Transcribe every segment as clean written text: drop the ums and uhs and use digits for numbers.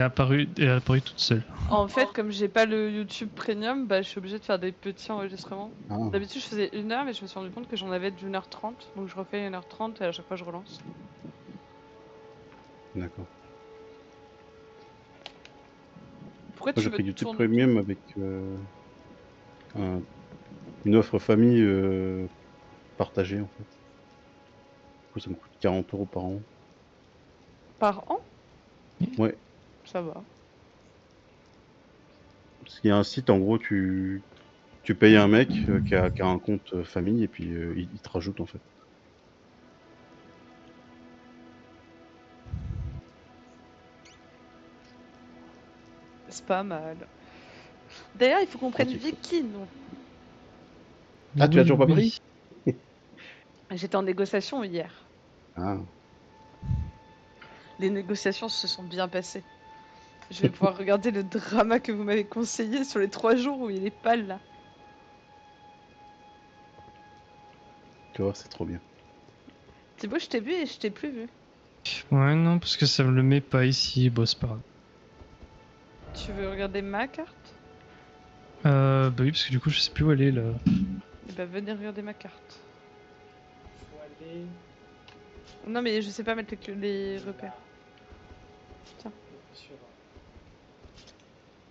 Elle est apparue toute seule. En fait, comme j'ai pas le YouTube Premium, bah je suis obligée de faire des petits enregistrements. Ah, D'habitude, je faisais 1 heure, mais je me suis rendu compte que j'en avais d'1h30, donc je refais 1h30 et à chaque fois je relance. d'accord. Pourquoi Moi, tu j'ai veux pris YouTube tourner? Premium avec une offre famille partagée, en fait. Du coup, ça me coûte 40 € par an. Par an? Ouais, Ça va. parce qu'il y a un site, en gros, tu payes un mec qui a un compte famille et puis il te rajoute, en fait. C'est pas mal. D'ailleurs, il faut qu'on prenne Quand il faut. Vicky, non? Ah, tu l'as toujours pas Oui. pris? J'étais en négociation hier. Ah, Les négociations se sont bien passées. Je vais pouvoir regarder le drama que vous m'avez conseillé sur les 3 jours où il est pas là. tu vois, c'est trop bien. Thibaut, je t'ai vu et je t'ai plus vu. Ouais, non, parce que ça me le met pas ici. Bon, c'est pas grave. Tu veux regarder ma carte? Bah oui, parce que du coup, je sais plus où elle est là. Eh bah, venez regarder ma carte. Non, mais je sais pas mettre les repères. Tiens.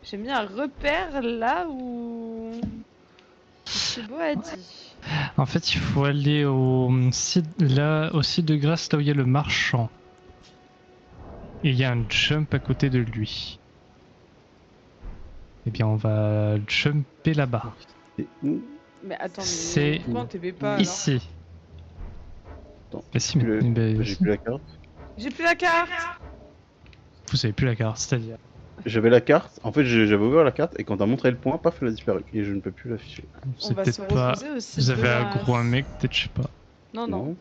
J'ai mis un repère là où Thibaut a dit. En fait, il faut aller au site, au site de Grâce, là où il y a le marchand. Et il y a un jump à côté de lui. Eh bien, on va jumper là-bas. Et où? Mais attends, mais C'est pourquoi on t'aimait pas alors? ici. Attends, Bah si, mais j'ai plus la carte. J'ai plus la carte! vous avez plus la carte, c'est-à-dire. J'avais la carte, en fait, j'avais ouvert la carte et quand t'as montré le point, paf, elle a disparu et je ne peux plus l'afficher. On C'est va se peut-être pas. reposer aussi Vous de avez un glace. gros mec, peut-être, je sais pas. Non, non. Non?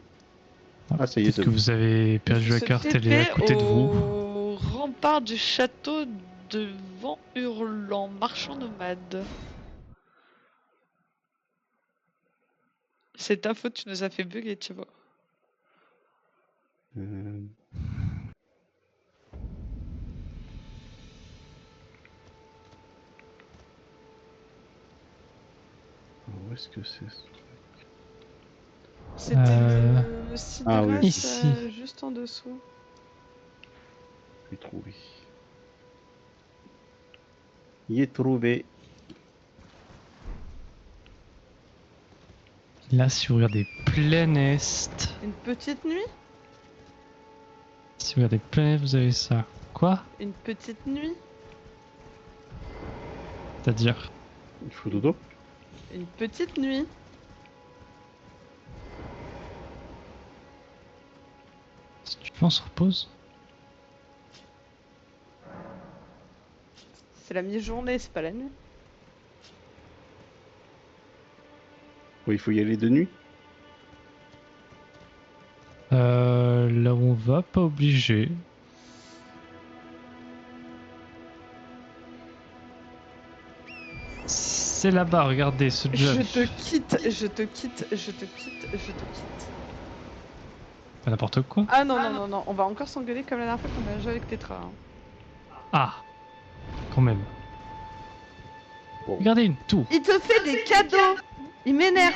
Ah, Ah, ça y est, peut-être t'as que vu. vous avez perdu la Se carte, elle est à TP côté de vous. au rempart du château de Vent Hurlant, marchand nomade. C'est ta faute, tu nous as fait bugger, tu vois. Euh, Où est-ce que c'est ce truc? C'était le site de Ah oui, grâce ok. Ici. juste en dessous. J'ai trouvé. Y est trouvé. Là, si vous regardez plein est. Une petite nuit? Si vous regardez plein est, vous avez ça. Quoi? Une petite nuit? C'est-à-dire. Il faut dodo? Une petite nuit? Si tu veux, on se repose. C'est la mi-journée, c'est pas la nuit. Oui, il faut y aller de nuit. Là où on va, pas obligé. C'est là-bas, regardez ce jump. Je te quitte, je te quitte, je te quitte, je te quitte. Pas n'importe quoi. Ah non, non, non, non, on va encore s'engueuler comme la dernière fois qu'on a joué avec Tetra. Hein. Ah, quand même. Bon. Regardez une tour. Il te fait des cadeaux! Il m'énerve!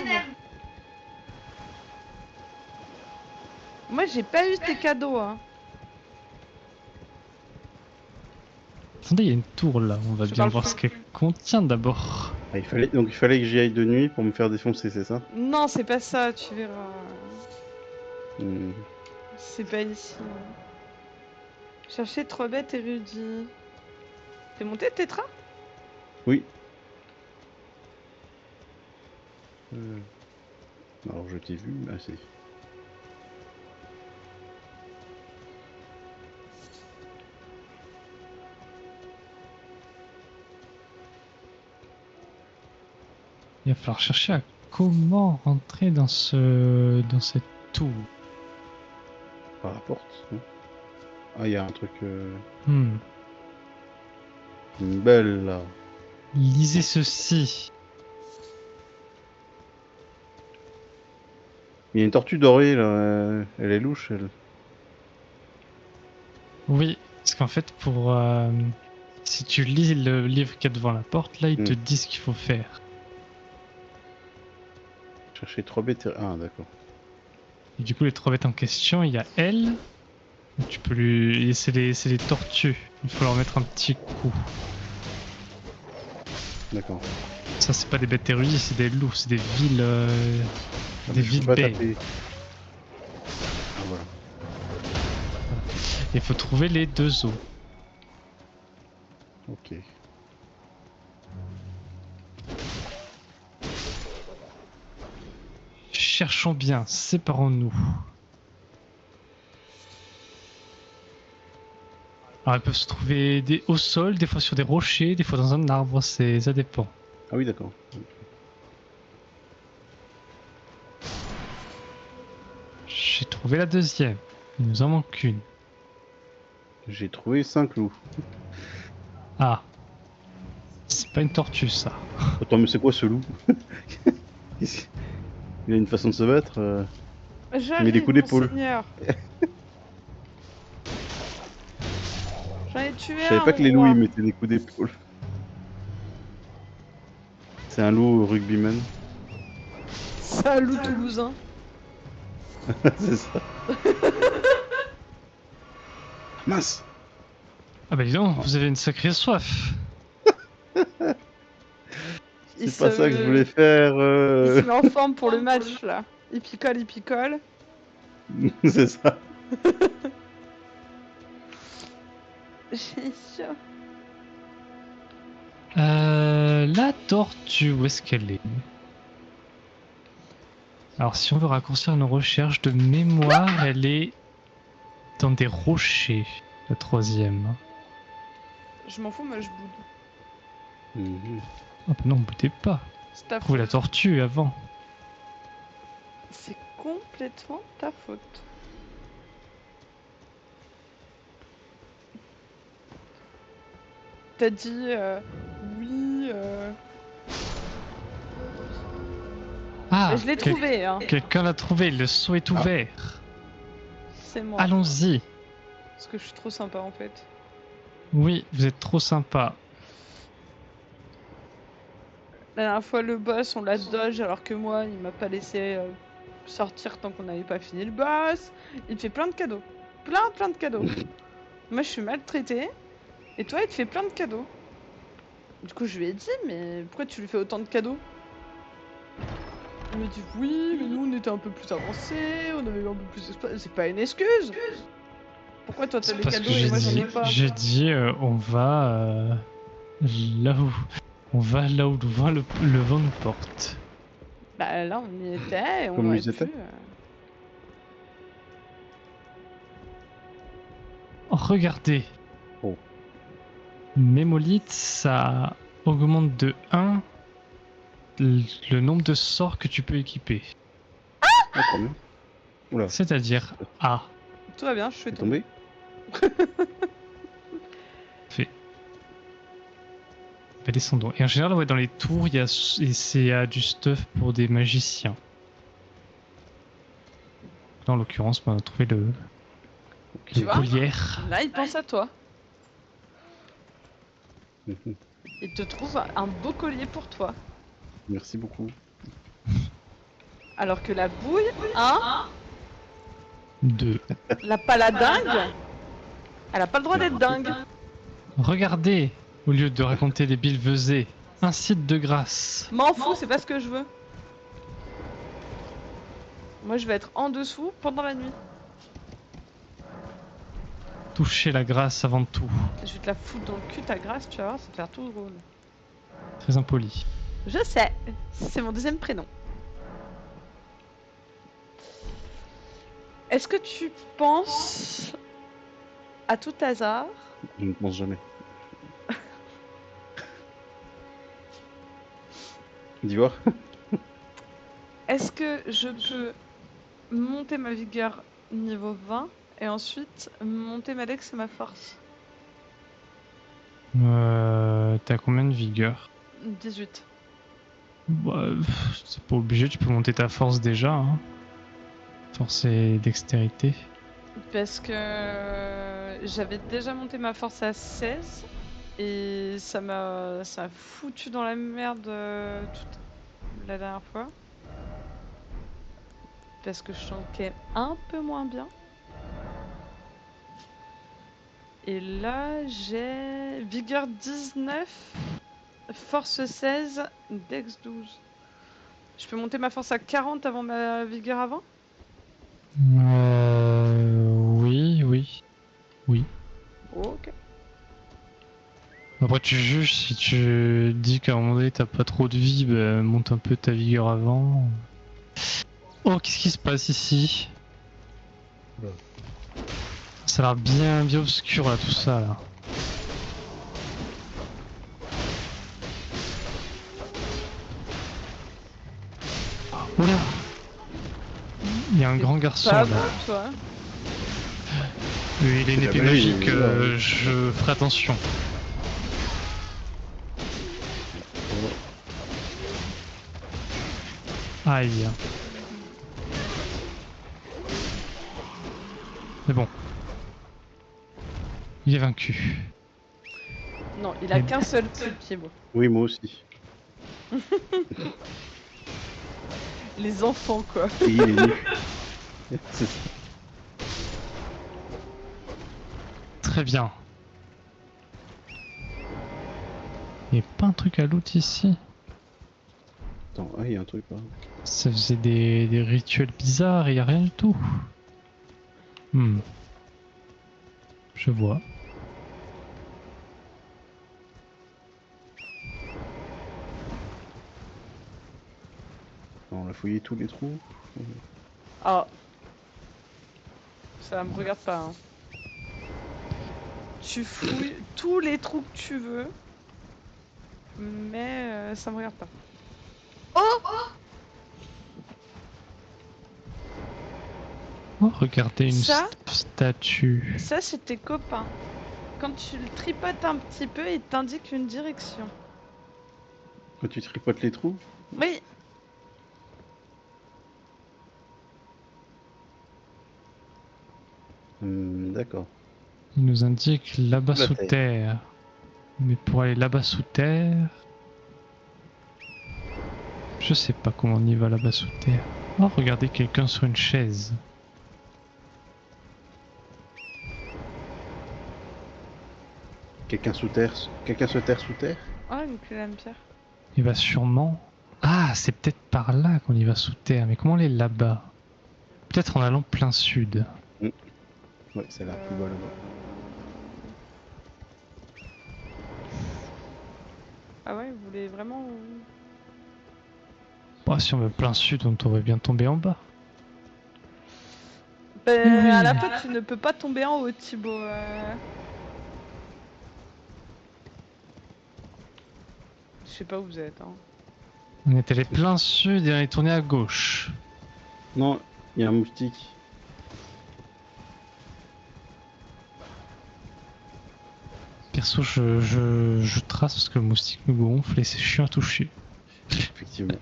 Moi j'ai pas eu tes cadeaux, hein. Attendez, il y a une tour là. On va Je bien parle voir plus. ce qu'elle contient d'abord. Ah, donc il fallait que j'y aille de nuit pour me faire défoncer, c'est ça? Non, c'est pas ça, tu verras. Hmm. C'est pas ici. Chercher 3 bêtes érudits. T'es monté Tetra? Oui. Alors je t'ai vu, ah c'est. Il va falloir chercher à comment rentrer dans cette tour. Par la porte, non? Ah, il y a un truc. Une belle là. Lisez ceci. Il y a une tortue dorée là, elle est louche elle. Oui, Parce qu'en fait, si tu lis le livre qu'il y a devant la porte, là, ils te disent ce qu'il faut faire. Chercher 3 bêtes. Ah, d'accord. Et du coup, les 3 bêtes en question, il y a elle. Tu peux lui. Et c'est les tortues. Il faut leur mettre un petit coup. D'accord. Ça, c'est pas des bêtes érudits, c'est des loups, c'est des villes. Ah, Des mais je peux villes pas bêtes. taper. Ah, voilà. Il faut trouver les 2 os. Ok. Cherchons bien, séparons-nous. Alors, elles peuvent se trouver au sol, des fois sur des rochers, des fois dans un arbre, ça dépend. Ah oui, d'accord. J'ai trouvé la deuxième. Il nous en manque une. J'ai trouvé 5 loups. Ah. C'est pas une tortue, ça. Attends, mais c'est quoi ce loup? Il a une façon de se battre. Mais des J'arrive, coups d'épaule. monseigneur. J'en ai tué Je savais un, pas que mon les loups roi. ils mettaient des coups d'épaule. C'est un loup rugbyman. C'est un loup toulousain. C'est ça. Mince. Ah bah dis donc, vous avez une sacrée soif. C'est pas ça que je voulais faire. Il se met en forme pour le match là. Il picole, il picole. C'est ça. J'ai chaud. La tortue, où est-ce qu'elle est? Alors si on veut raccourcir nos recherches de mémoire, elle est dans des rochers, la troisième. Je m'en fous, moi je boude. Mhm. Ah bah non, boutez pas. C'est ta Trouvez la faute. tortue avant. C'est complètement ta faute. T'as dit oui. Ah, Je l'ai trouvé, hein. quelqu'un l'a trouvé, le seau est ouvert. C'est moi. Allons-y. Parce que je suis trop sympa en fait. Oui, vous êtes trop sympa. La dernière fois, le boss, on l'a dodge alors que moi, il m'a pas laissé sortir tant qu'on n'avait pas fini le boss. Il te fait plein de cadeaux. Plein de cadeaux. Moi, je suis maltraitée. Et toi, il te fait plein de cadeaux. Du coup, je lui ai dit, mais pourquoi tu lui fais autant de cadeaux? Il me dit, oui, mais nous, on était un peu plus avancés, on avait un peu plus d'espace. C'est pas une excuse. Pourquoi toi, t'as C'est des parce que cadeaux et moi, j'en ai pas? j'ai dit on va là où le vent nous porte. Bah là, on y était et on Comme aurait ils étaient. pu... Regardez. Oh. Mémolite, ça augmente de 1 le nombre de sorts que tu peux équiper. Ah, trop bien. Oula, C'est-à-dire A. Tout va bien, je suis c'est tombée. tombé. Fait. Bah, descendons. Et en général, ouais, dans les tours, il y a du stuff pour des magiciens. Là, en l'occurrence, on a trouvé Tu le vois collier. Là, il pense à toi. Mhm. Il te trouve un beau collier pour toi. Merci beaucoup. Alors que la bouille, hein, 2. la paladingue, elle a pas le droit d'être dingue. Regardez, au lieu de raconter des billevesées, un site de grâce. M'en fous, c'est pas ce que je veux. Moi, je vais être en dessous pendant la nuit. Touchez la grâce avant tout. Je vais te la foutre dans le cul, ta grâce, tu vas voir, ça va te faire tout drôle. Très impoli. Je sais, c'est mon deuxième prénom. Est-ce que tu penses, à tout hasard, Je ne pense jamais. Dis voir. est-ce que je peux monter ma vigueur niveau 20 et ensuite monter ma dex et ma force? T'as combien de vigueur? 18. Bah, c'est pas obligé, tu peux monter ta force déjà. Hein. Force et dextérité. Parce que j'avais déjà monté ma force à 16 et ça a foutu dans la merde la dernière fois. Parce que je tankais un peu moins bien. Et là, j'ai vigueur 19, force 16, dex 12. Je peux monter ma force à 40 avant ma vigueur avant? Oui, oui. Oui. Ok. Après, tu juges si tu dis qu'à un moment donné t'as pas trop de vie, bah, monte un peu ta vigueur avant. Oh, qu'est-ce qui se passe ici? Bah. Ça a l'air bien, bien obscur là, tout ça là. Oula! Il y a un grand garçon Pas là. bon, toi. Oui, il a une C'est épée la magie, magique, voilà. je ferai attention. Aïe. Mais bon. Il est vaincu. Non, il a Et- qu'un seul type qui est beau. Oui, moi aussi. Les enfants, quoi. Et il est nu. C'est ça. Très bien. Il n'y a pas un truc à loot ici? Attends, ah, il y a un truc là. Ça faisait des rituels bizarres et il n'y a rien du tout. Je vois. On a fouillé tous les trous. Ah. Ça me regarde pas, hein. Tu fouilles tous les trous que tu veux. Mais ça me regarde pas. Oh, regardez une Ça statue. Ça, c'est tes copains. Quand tu le tripotes un petit peu, il t'indique une direction. Quand tu tripotes les trous. Oui. D'accord. Il nous indique là-bas La sous terre. terre. Mais pour aller là-bas sous terre... Je sais pas comment on y va là-bas sous terre. Oh, regardez quelqu'un sur une chaise. Quelqu'un sous terre. Quelqu'un se terre sous terre. Ah, une clé lame pierre. Il va sûrement... Ah, c'est peut-être par là qu'on y va sous terre. Mais comment aller là-bas? Peut-être en allant plein sud. Ouais, ça a l'air plus bas là-bas. Ah ouais, vous voulez vraiment... Bah, si on va plein sud, on devrait bien tomber en bas. Ben, Oui. à la fois, tu ne peux pas tomber en haut, Thibaut. Je sais pas où vous êtes, hein. On est allé plein sud et on est tourné à gauche. Non, il y a un moustique. Perso, je trace parce que le moustique me gonfle et c'est chiant à toucher. Effectivement.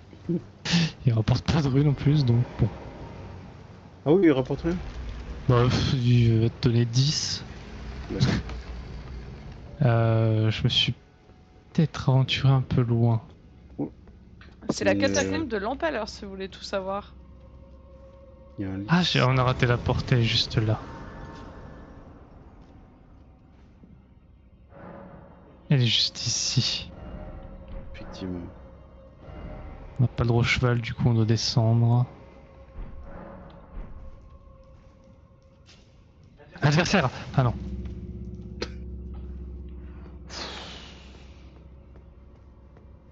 Il rapporte pas de runes en plus, donc bon. Ah oui, il rapporte rien. Bah, il va te donner 10. D'accord. Je me suis peut-être aventuré un peu loin. C'est la catacombe de l'Empaleur, si vous voulez tout savoir. Il y a un lit. Ah, on a raté la porte, elle est juste là. Elle est juste ici. Effectivement. On n'a pas le droit au cheval, du coup on doit descendre. Adversaire! Ah non.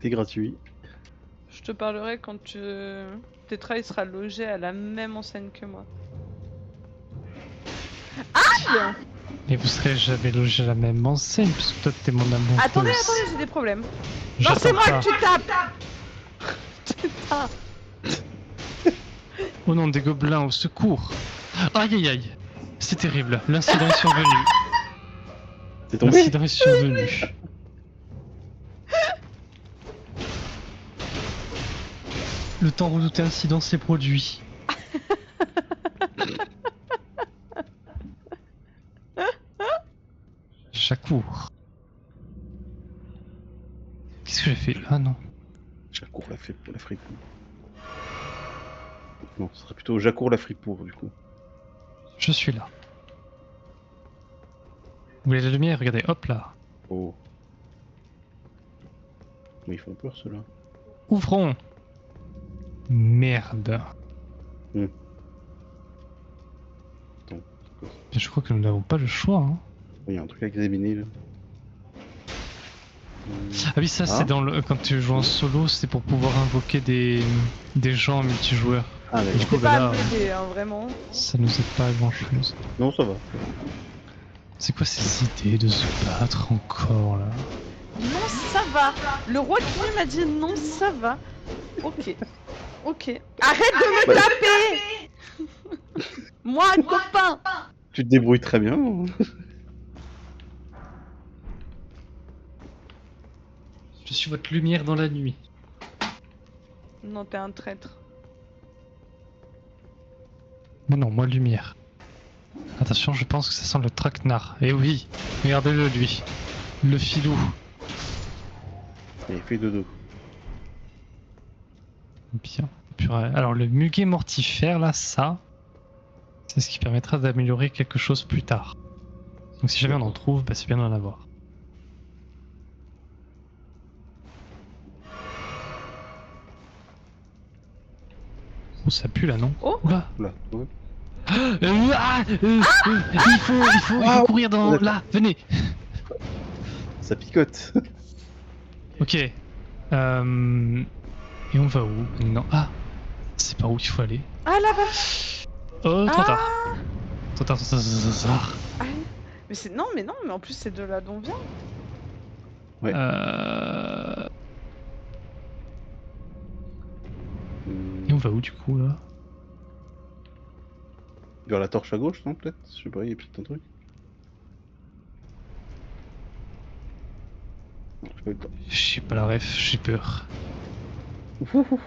C'est gratuit. Je te parlerai quand Tetra il sera logé à la même enseigne que moi. Aïe! Et vous serez jamais logé à la même enseigne, parce que toi t'es mon amour. Attendez, j'ai des problèmes. Non, J'attends c'est moi pas. que tu tapes! Putain! Oh non, des gobelins, au secours! Aïe aïe aïe! C'est terrible, l'incident est survenu. C'est tombé. L'incident est survenu. Le temps redouté incident s'est produit. Fricourt. Qu'est-ce que j'ai fait? Ah non. Jacour l'a fait pour la fricourt. Non, ce serait plutôt Jacour la fricourt du coup. Je suis là. Vous voulez la lumière? Regardez, hop là. Oh. Mais ils font peur ceux-là. Ouvrons. Merde. Attends. Mais je crois que nous n'avons pas le choix. Hein. Il y a un truc à examiner là. Ah oui, ça c'est dans le... quand tu joues en solo, c'est pour pouvoir invoquer des gens multijoueurs. Ah Et d'accord. du coup, C'est bah pas là, à m'aider, hein, vraiment. ça nous aide pas à grand chose. Non, ça va. C'est quoi ces idées de se battre encore là? Non, ça va. Le roi qui m'a dit non, ça va. Ok. Ok. Arrête de me taper. Moi, copain. Tu te débrouilles très bien. Hein. Je suis votre lumière dans la nuit. Non, t'es un traître. Mais non, moi lumière. Attention, je pense que ça sent le traquenard. Eh oui, regardez-le lui. Le filou. Et il fait dodo. Bien. Purée. Alors le muguet mortifère là, ça, c'est ce qui permettra d'améliorer quelque chose plus tard. Donc si jamais on en trouve, bah, c'est bien d'en avoir. Oh, ça pue là, non? Oh. Oula. Là. Ouais. Il faut courir dans... D'accord. Là, venez. Ça picote. Ok. Et on va où maintenant? Ah, c'est par où il faut aller. Ah, là-bas. Oh, trop tard. Ah. Trop tard, trop tard, trop tard. Ah, mais c'est... Non, mais en plus, c'est de là d'où on vient. Ouais. Et on va où du coup là? Vers la torche à gauche, non peut-être? Je sais pas, il y a peut-être un truc. Non, j'ai pas eu le temps. J'ai pas la ref, j'ai peur. Ouf, ouf, ouf.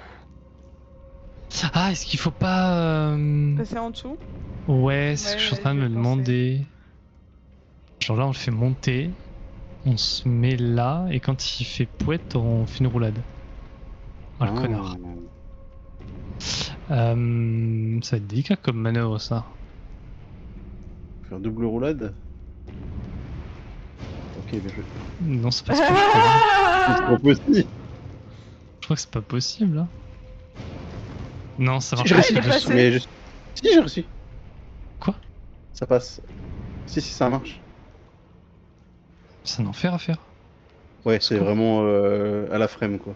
Ah, est-ce qu'il faut pas... Passer en dessous. Ouais, c'est ce que je suis en Ouais, train de j'y me ai pensé. demander. Genre là, on le fait monter, on se met là, et quand il fait pouette, on fait une roulade. Oh le connard. Ça va être délicat comme manœuvre ça. Faire double roulade. Ok, bien joué. Non, c'est pas ce que je crois. C'est trop possible. Je crois que c'est pas possible là. Non, ça marche J'ai pas réussi, il est sur le passé. dessous. mais si, j'ai réussi. Quoi? Ça passe. Si, ça marche. C'est un enfer à faire. Ouais, c'est Secours. vraiment à la frame quoi.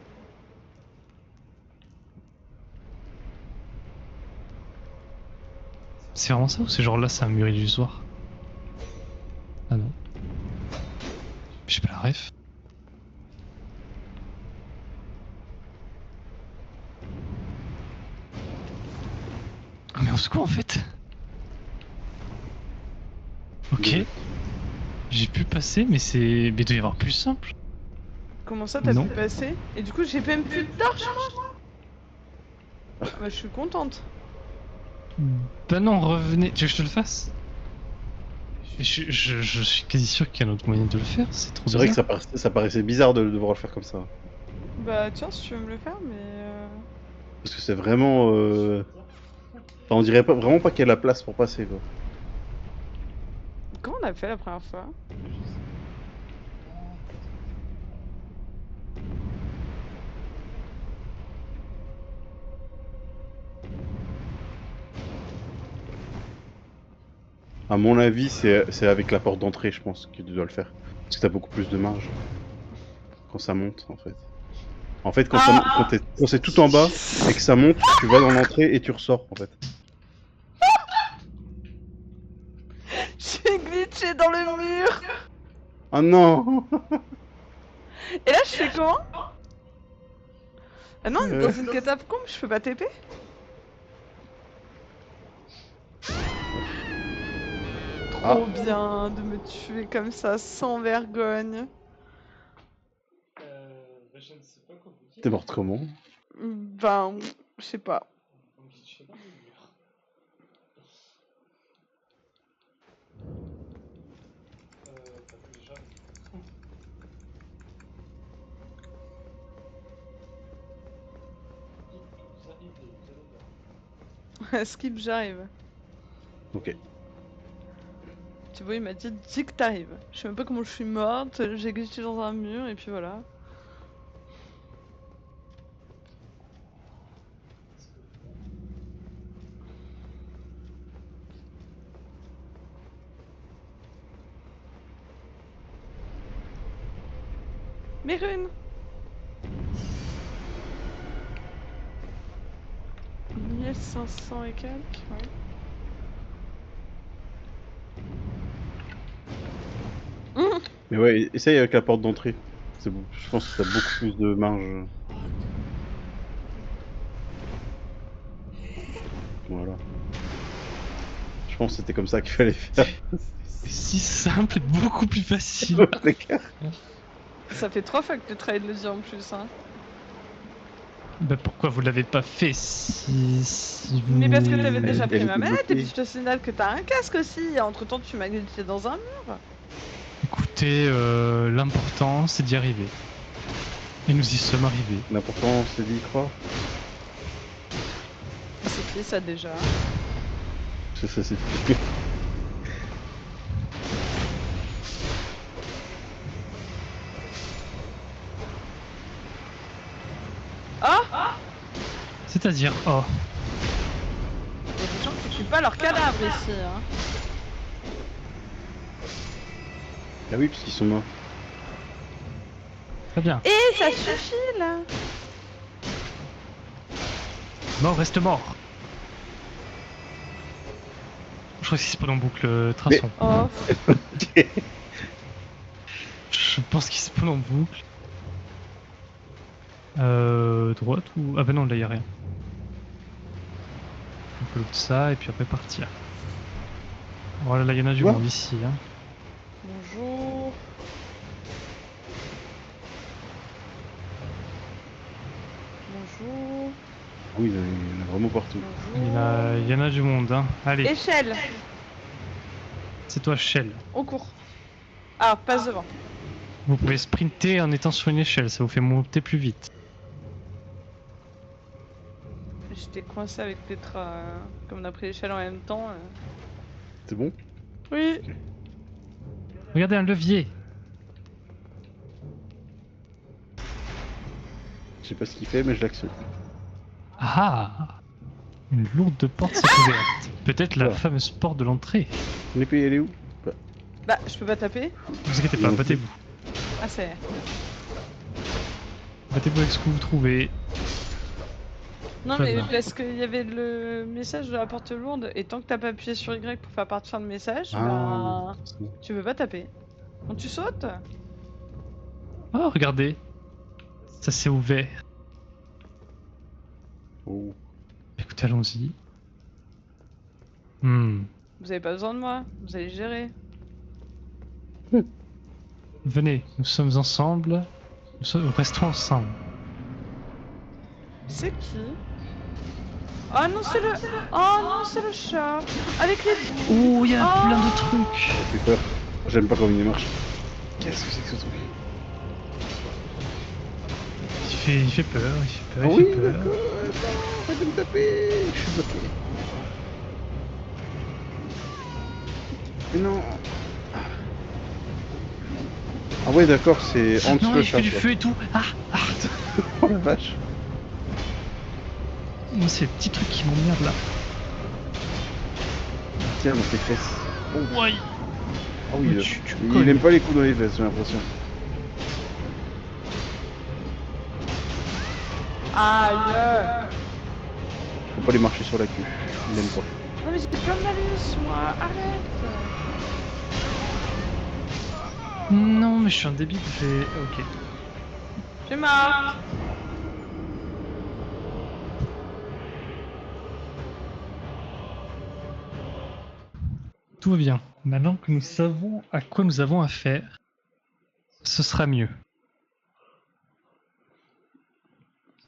C'est vraiment ça ou c'est genre là, c'est un mur illusoire? Ah non. J'ai pas la ref. Ah, mais au secours en fait. Ok. Désolé. J'ai pu passer, mais c'est... Mais il doit y avoir plus simple. Comment ça, t'as Non. pu passer? Et du coup, j'ai même plus de torche, moi. Bah, je suis contente. Bah non, revenez. Tu veux que je te le fasse? Je suis quasi sûr qu'il y a un autre moyen de le faire, c'est trop C'est vrai que bizarre. ça paraissait bizarre de devoir le faire comme ça. Bah, tiens, si tu veux me le faire, mais... Parce que c'est vraiment... Enfin, on dirait pas, vraiment pas qu'il y a la place pour passer quoi. Comment on a fait la première fois? À mon avis, c'est avec la porte d'entrée, je pense, que tu dois le faire. Parce que t'as beaucoup plus de marge. Quand ça monte, en fait. En fait, quand c'est tout en bas et que ça monte, tu vas dans l'entrée et tu ressors, en fait. J'ai glitché dans le mur. Ah non. Et là, je fais comment? Ah non, on est Euh. dans une catacombe, je peux pas TP? Ah. Trop bien de me tuer comme ça, sans vergogne. T'es morte comment? Ben, je sais pas. Skip, j'arrive. Ok. Tu vois, il m'a dit dis que t'arrives. Je sais même pas comment je suis morte, j'ai glitché dans un mur et puis voilà. Mes runes 1500 et quelques, ouais. Mais ouais, essaye avec la porte d'entrée. Je pense que t'as beaucoup plus de marge. Voilà. Je pense que c'était comme ça qu'il fallait faire. C'est si simple et beaucoup plus facile. Ça fait 3 fois que tu trades le dire en plus, hein. Bah pourquoi vous l'avez pas fait si vous... Mais parce que t'avais Elle- déjà pris elle ma est manette et puis débloquée. je te signale que t'as un casque aussi. Et entre temps, tu m'as glitché dans un mur. Écoutez, l'important c'est d'y arriver. Et nous y sommes arrivés. L'important, c'est d'y croire. C'est qui ça déjà? Ça, c'est... Ah, C'est-à-dire, oh, il y a des gens qui tuent pas leurs cadavres ici, hein. Ah oui, puisqu'ils sont morts. très bien. Et ça suffit là. Mort reste mort. Je crois qu'il se spawn en boucle, traçons. Oh, Je pense qu'il se spawn en boucle. Droite ou... Ah bah non, là y'a rien. On peut l'autre ça et puis après partir. Voilà, là y'en a du Quoi monde ici. Hein. bonjour. Bonjour. Ah oui, il y en a vraiment partout. Bonjour. Il y en a du monde. Hein. Allez, Échelle. c'est toi Shell. Au cours. Ah, passe devant. Vous pouvez sprinter en étant sur une échelle, ça vous fait monter plus vite. J'étais coincé avec Petra. Comme on a pris l'échelle en même temps. C'est bon? Oui. Regardez un levier. Je sais pas ce qu'il fait, mais je l'actionne. Ah, une lourde porte s'est ouverte. Peut-être la Voilà. fameuse porte de l'entrée. L'épée, elle est où? Bah, je peux pas taper. Ne vous inquiétez pas, Non. battez-vous. Ah, c'est. Battez-vous avec ce que vous trouvez. Non, Très mais bien. parce qu'il y avait le message de la porte lourde, et tant que t'as pas appuyé sur Y pour faire partir le message, bah. c'est bon. Tu peux pas taper. Quand tu sautes. Oh, regardez. Ça s'est ouvert. Oh. Écoutez, allons-y. Vous avez pas besoin de moi, vous allez gérer. Venez, nous sommes ensemble. Restons ensemble. C'est qui? Oh non, c'est le. Oh non, c'est le chat. Avec les bouts. Oh, il y a Oh. plein de trucs. Ça fait peur. J'aime pas comment il marche. Qu'est-ce que c'est que ce truc? Il fait peur, il fait peur, Ah il oui, fait peur. d'accord. Arrête de me taper. Je suis bloqué. Mais non. Ah ouais, d'accord, c'est en dessous Non, le il chat. fait du quoi. feu et tout. Ah, ah. Oh la vache. Non, c'est les petits trucs qui m'emmerdent là. Tiens, dans tes fesses. Oh. Ouais. Ah oui, Mais tu il cognes. aime pas les coups dans les fesses, j'ai l'impression. Aïe. Faut pas les marcher sur la queue. Il aime pas. Non, mais j'ai plein de malus, moi. Arrête. Non, mais je suis un débile, j'ai... Ok. J'ai marre. Tout va bien. Maintenant que nous savons à quoi nous avons affaire, ce sera mieux.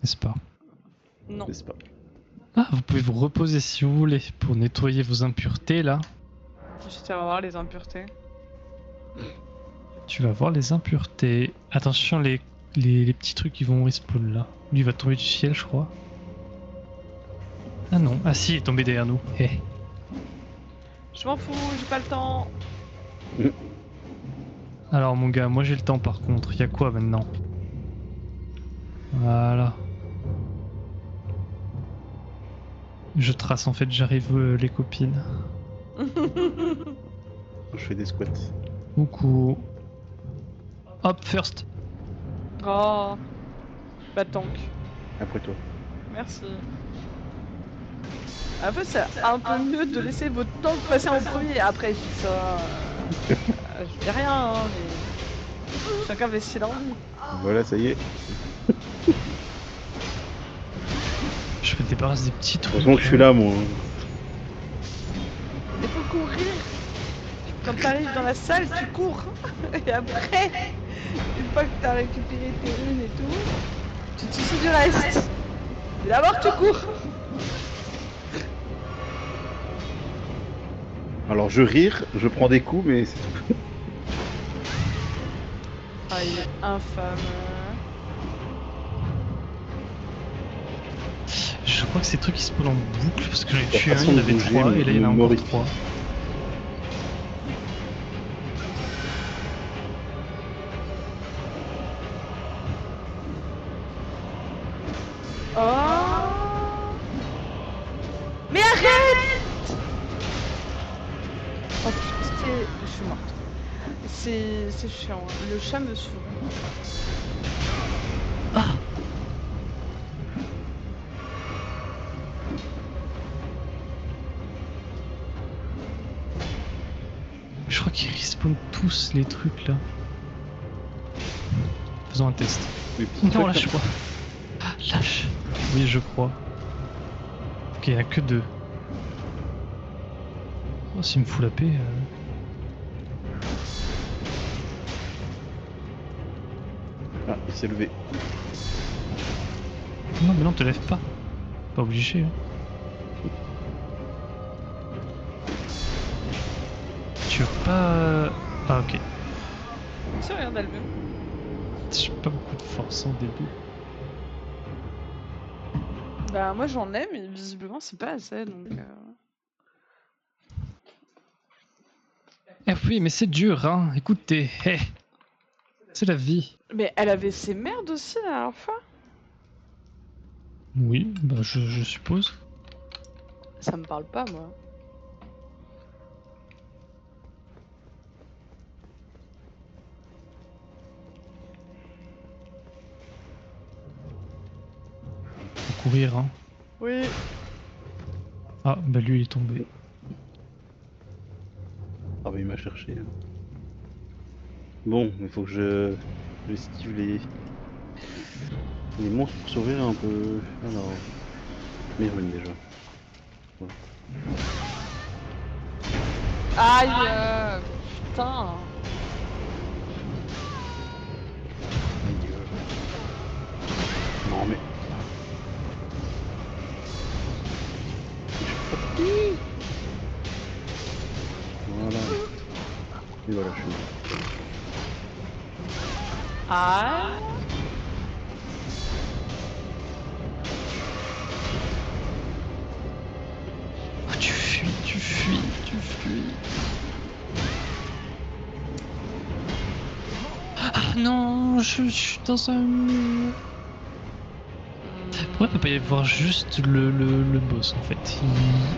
N'est-ce pas? Non. N'est-ce pas? Ah, vous pouvez vous reposer si vous voulez pour nettoyer vos impuretés là. J'étais à voir les impuretés. Tu vas voir les impuretés. Attention, les petits trucs qui vont respawn là. Lui il va tomber du ciel, je crois. Ah non, ah si, il est tombé derrière nous. Eh. Je m'en fous, j'ai pas le temps. Alors mon gars, moi j'ai le temps par contre. Il y a quoi maintenant? Voilà. Je trace en fait, j'arrive les copines. Je fais des squats. Coucou. Hop, first. Oh, bah tank. Après toi. Merci. En fait, c'est un peu mieux de laisser votre tank passer en premier. Après, je dis ça. Je dis rien, hein, mais. Chacun fait ses envie. Voilà, ça y est. Je me débarrasse des petits trucs. Heureusement que je suis là, moi. Il faut courir. Quand t'arrives dans la salle, tu cours. Et après, une fois que t'as récupéré tes runes et tout, tu te soucies du reste. Mais d'abord, tu cours. Alors je rire, je prends des coups, mais c'est tout. Ah, il est infâme. Je crois que ces trucs ils se posent en boucle parce que j'en ai Ta tué un, façon il y en de avait bouger 3 et là il y en a me encore horrifie. 3. Oh. Mais arrête. Oh putain, je suis morte. C'est chiant, hein. Le chat me saoule. Ah! Je crois qu'ils respawnent tous les trucs là. Faisons un test. Mais puis, Non, lâche pas. Lâche. Oui, je crois. Ok, il n'y en a que 2. Oh, s'il me fout la paix. Ah, il s'est levé. Non, mais non, te lève pas. Pas obligé. Hein. Tu veux pas. Ah, ok. C'est rien d'elle-même. J'ai pas beaucoup de force au début. Bah moi j'en ai, mais visiblement c'est pas assez, donc... Eh oui, mais c'est dur, hein. Écoutez, hey. C'est la vie. Mais elle avait ses merdes aussi la dernière fois. Oui, bah je suppose. Ça me parle pas, moi. Faut courir, hein. Oui. Ah, bah lui il est tombé. Ah bah il m'a cherché. Hein. Bon, il faut que j'esquive les monstres pour s'ouvrir un peu. Alors, mes runes déjà. Ouais. Aïe putain. Aïe, non mais. Voilà. Et voilà, je suis mort. Aïe. Ah, tu fuis, tu fuis, tu fuis. Ah non, je suis dans un mur. Pourquoi il peut pas y avoir juste le boss en fait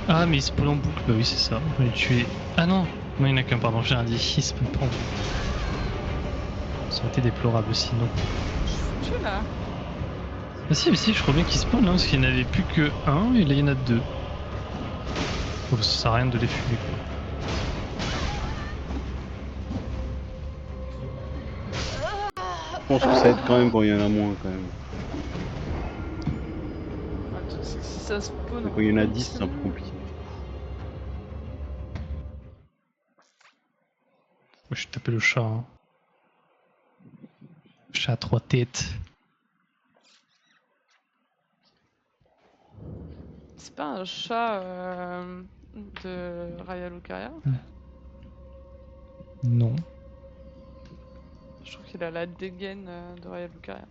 Ah, mais il spawn en boucle, bah oui, c'est ça, on va le tuer. Ah non, non, il y en a qu'un, pardon, j'ai rien dit, il spawn pas en boucle. Ça aurait été déplorable sinon. Je suis foutue là. Ah si, mais si, je crois bien qu'il spawn, hein, parce qu'il n'y en avait plus que un, et là il y en a 2. Donc ça sert à rien de les fumer quoi. Je pense que ça aide quand même quand il y en a moins quand même. Attends, si ça spawn Mais en quand il y en a 10, c'est un peu continu. compliqué. Moi je suis tapé le chat. Hein. Chat à 3 têtes. C'est pas un chat de Raya Lucaria? Non. Je trouve qu'il a la dégaine de Raya Lucaria.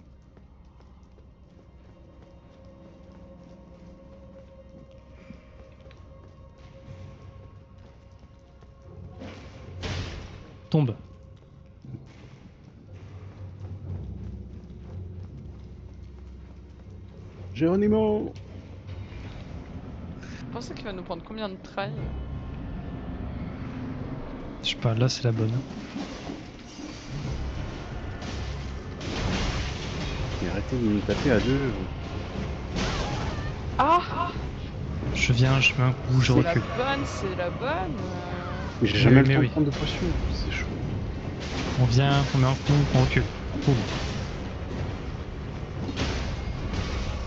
Tombe. Géronimo. Vous pensez qu'il va nous prendre combien de trails? Je sais pas, là c'est la bonne. Mais arrêtez de nous taper à deux. Ah, Je viens, je mets un coup, je c'est la recule. bonne, c'est la bonne. Mais j'ai jamais mais le temps oui. de prendre de potions. C'est chaud. On vient, on met un coup, on recule. Boum.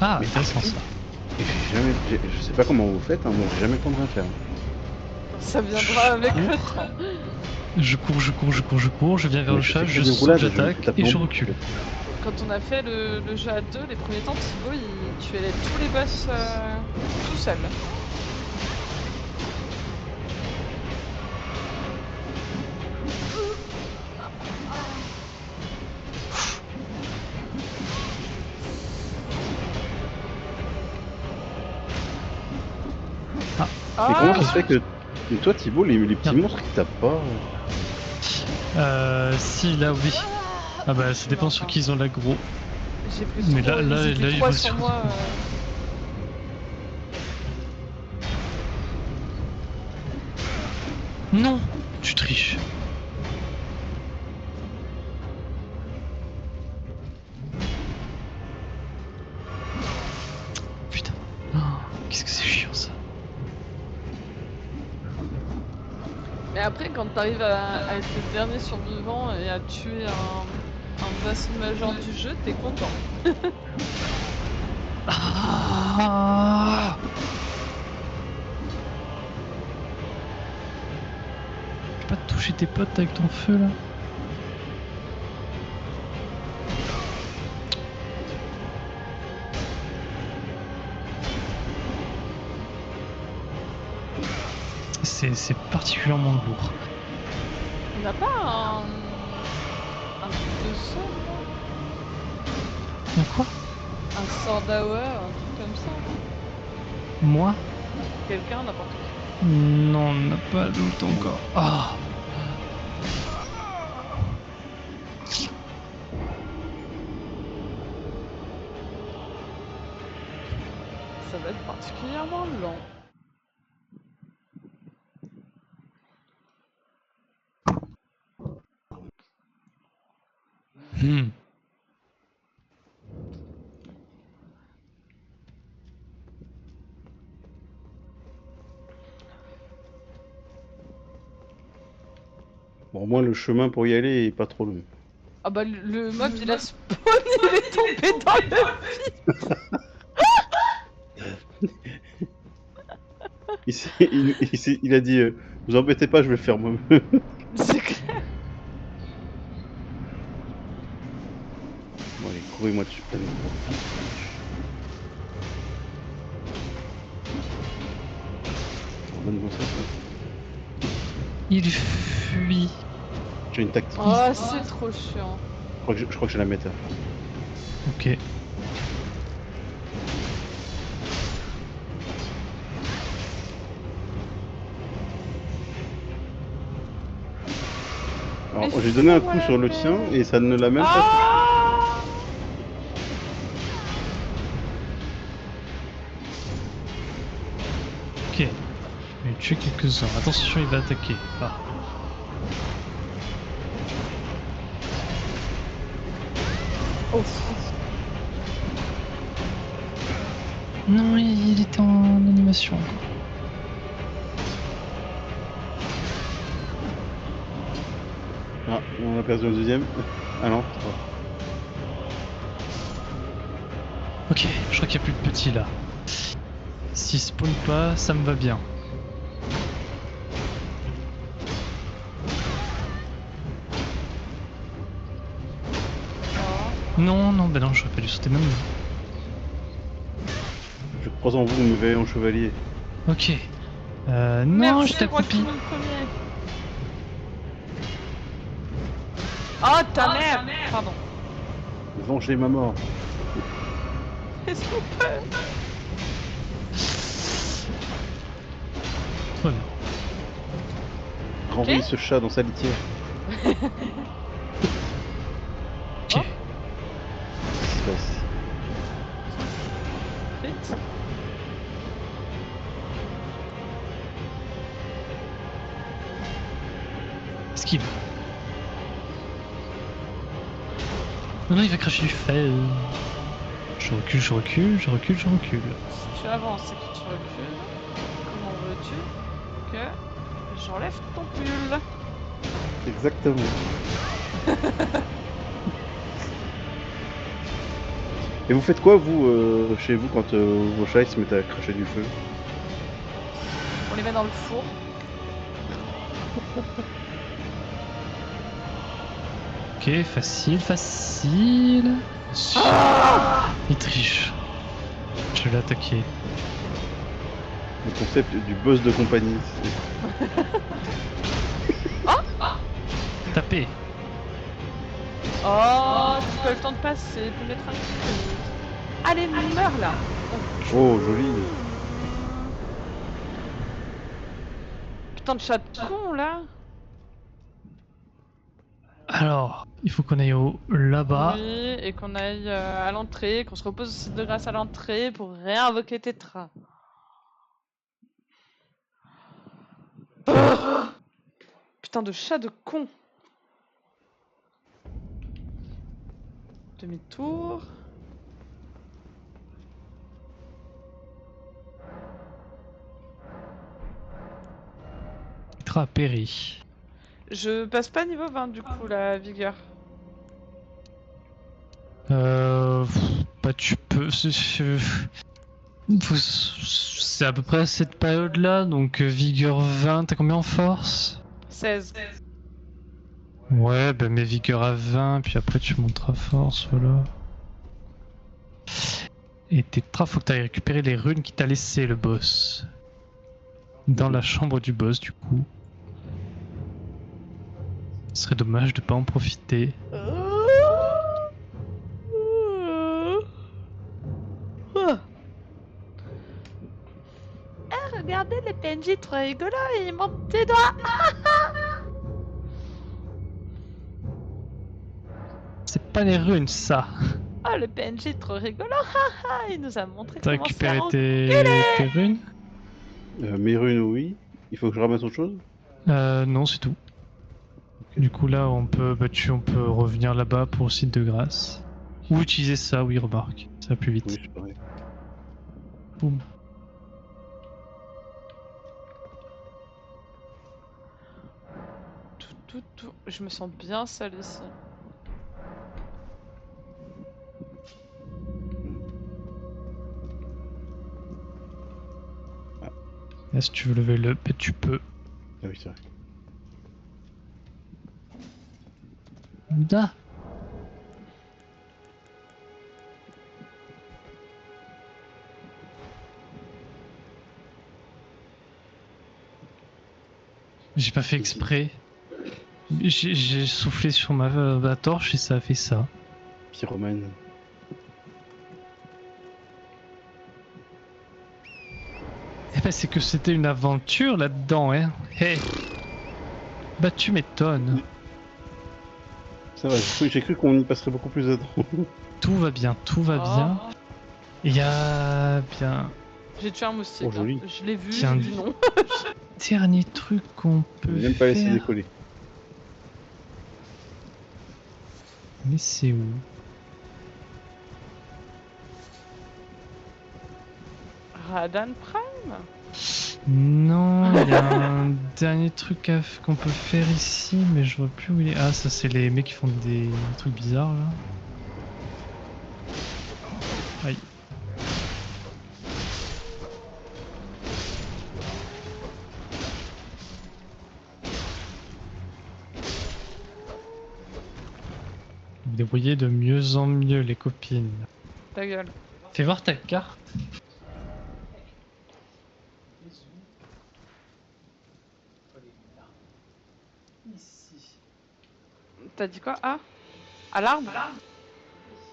Ah, Mais intéressant ça. Et je sais pas comment vous faites, hein, moi j'ai jamais le temps de rien faire. Ça viendra avec le temps. Je cours, je cours, je cours, je cours, je viens vers Mais le je chat, fais que je des saute, roulades, je j'attaque tape et en je boucle. recule. Quand on a fait le jeu à deux, les premiers temps, Thibaut, il tuait tous les boss tout seul. Mais Ah, comment ça se fait que. Mais toi Thibaut, les petits Merde. monstres qui tapent pas. Si, là oui. Ah bah ça dépend Non, sur enfin. qui ils ont l'aggro. j'ai plus Mais trop, là, ils étaient ils trois vont sur sur- moi. Non, tu triches. Putain. Oh, qu'est-ce que c'est chiant ça. Mais après, quand t'arrives à être le dernier survivant et à tuer un boss majeur du jeu, t'es content. Ah, tu peux pas toucher tes potes avec ton feu là. C'est particulièrement lourd. On n'a pas un truc de sort, là? Un quoi? Un sword hour, un truc comme ça? Moi? Quelqu'un, n'importe qui. Non, on n'a pas loot encore. Ah. Ça va être particulièrement lent. Hmm. Bon, au moins le chemin pour y aller est pas trop long. Ah bah le mob il a spawn, il est tombé dans le... Il a dit vous embêtez pas, je vais le faire moi-même. C'est clair. Bon, allez, courez-moi dessus. Allez. Donne-moi ça. Il fuit. J'ai une tactique. Oh, c'est trop chiant. Je crois que j'ai la méta. Ok. Alors, Mais j'ai donné un fous-moi coup la sur le paix. tien et ça ne l'a même pas touché. Ah Ok. Je vais tuer quelques-uns. Attention, il va attaquer. Ah. Oh. Non, il était en animation encore. Ah, on a perdu un deuxième. Ah non, c'est pas. Ok, je crois qu'il n'y a plus de petits là. S'il spawn pas, ça me va bien. Non, non, bah non, j'aurais pas dû sauter même. Je crois en vous, me vaillant chevalier. Ok. Non, Merci, j'étais roi accroupi. Kimon le premier. Oh ta mère. Pardon. Vengez ma mort. Est-ce qu'on peut... Tout va bien. Renvoyez ce chat dans sa litière. Ok. Oh. Qu'est-ce qui se passe? Vite. Esquive. Non, non, il va cracher du feu. Je recule, je recule, je recule, je recule. Si tu avances et que tu recules, comment veux-tu que j'enlève ton pull? Exactement. Et vous faites quoi, vous, chez vous, quand vos chats ils se mettent à cracher du feu? On les met dans le four. Ok, facile, facile. Il triche. Je vais l'attaquer. Le concept du boss de compagnie. Taper. Oh, tu peux le temps de passer, tu mettre un crit. Allez, meurs là. Oh, joli. Putain de chat de con là. Alors, il faut qu'on aille là-bas. Oui, et qu'on aille à l'entrée, qu'on se repose au site de grâce à l'entrée pour réinvoquer Tetra. Putain de chat de con. Demi-tour. Petra a péri. Je passe pas niveau 20 du coup la vigueur. Bah tu peux. C'est à peu près à cette période-là, donc vigueur 20, t'as combien en force? 16. Ouais, bah mets vigueur à 20, puis après tu monteras force, voilà. Et Tetra, faut que t'ailles récupérer les runes qui t'a laissé le boss. Dans la chambre du boss, du coup. Ce serait dommage de pas en profiter. Ah, regardez les PNJ trop rigolos, ils montent tes doigts. C'est pas les runes, ça. Oh, le PNJ trop rigolo, haha, il nous a montré T'as comment se récupéré faire tes runes? Mes runes, oui. Il faut que je ramasse autre chose? Non, c'est tout. Du coup, là, on peut revenir là-bas pour le site de grâce. Ou utiliser ça, oui, remarque. Ça va plus vite. Oui, je pareil. Boum. tout. Je me sens bien seule ici. Là, si tu veux lever le up, tu peux. Ah oui, c'est vrai. Da. J'ai pas fait exprès. J'ai soufflé sur ma torche et ça a fait ça. Pyromane. Eh ben, c'est que c'était une aventure là-dedans, hein. Hé. Bah, tu m'étonnes. Ça va, j'ai cru qu'on y passerait beaucoup plus de temps. Tout va bien, tout va bien. Oh, Il y a bien j'ai tué un moustique. Oh, joli. Je l'ai vu, Tiens. j'ai dit non. dernier truc qu'on Je peut vais même pas laisser faire. décoller. Mais c'est où? Radan Prime. Non, il y a un dernier truc qu'on peut faire ici, mais je vois plus où il est. Ah, ça c'est les mecs qui font des trucs bizarres là. Aïe. Vous débrouillez de mieux en mieux les copines. Ta gueule. Fais voir ta carte. T'as dit quoi? Ah, à l'arbre.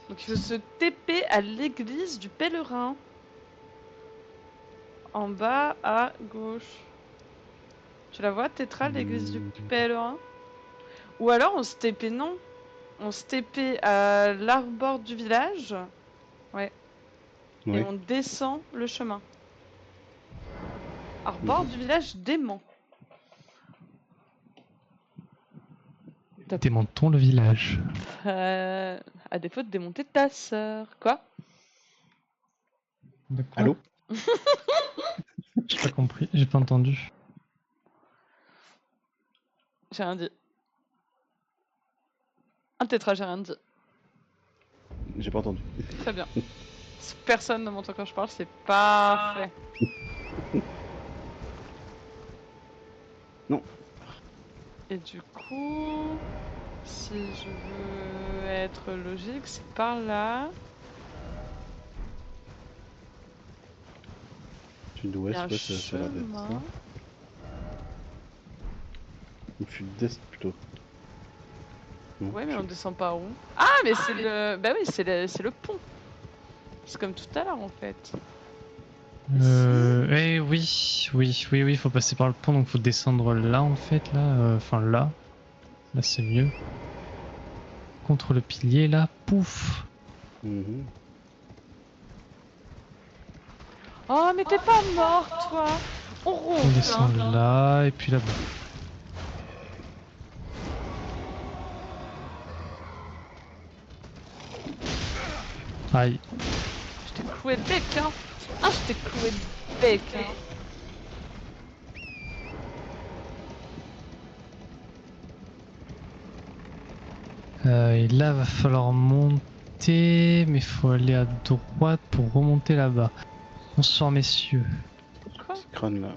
Donc il faut se TP à l'église du pèlerin. En bas à gauche. Tu la vois, Tetra, l'église du pèlerin? Ou alors on se TP, non. On se TP à l'arbor du village. Et Oui. on descend le chemin. Arbor du village dément. Démontons le village. À défaut de démonter ta sœur. Quoi? De quoi? Allô? J'ai pas compris, j'ai pas entendu. J'ai rien dit. Un tétra, j'ai rien dit. J'ai pas entendu. Très bien. Si personne ne m'entend quand je parle, c'est parfait. Non. Et du coup, si je veux être logique, c'est par là. Sud-ouest, Il y a un ouais, ça a l'air d'être ça. chemin. Ou sud-est plutôt. Non, Ouais, mais je- on descend par où? Ah, mais c'est le. Bah oui, c'est le pont. C'est comme tout à l'heure en fait. Eh oui, faut passer par le pont, donc faut descendre là en fait, là, enfin là. Là c'est mieux. Contre le pilier là, pouf. Mhm. Oh, mais t'es pas mort, toi! On On ronfle, descend hein. là, et puis là-bas. Aïe. Je t'ai cloué le bec, hein! Ah, je t'ai cloué le bec, hein! Et là va falloir monter, mais faut aller à droite pour remonter là-bas. Bonsoir messieurs. Quoi? Ce crâne là.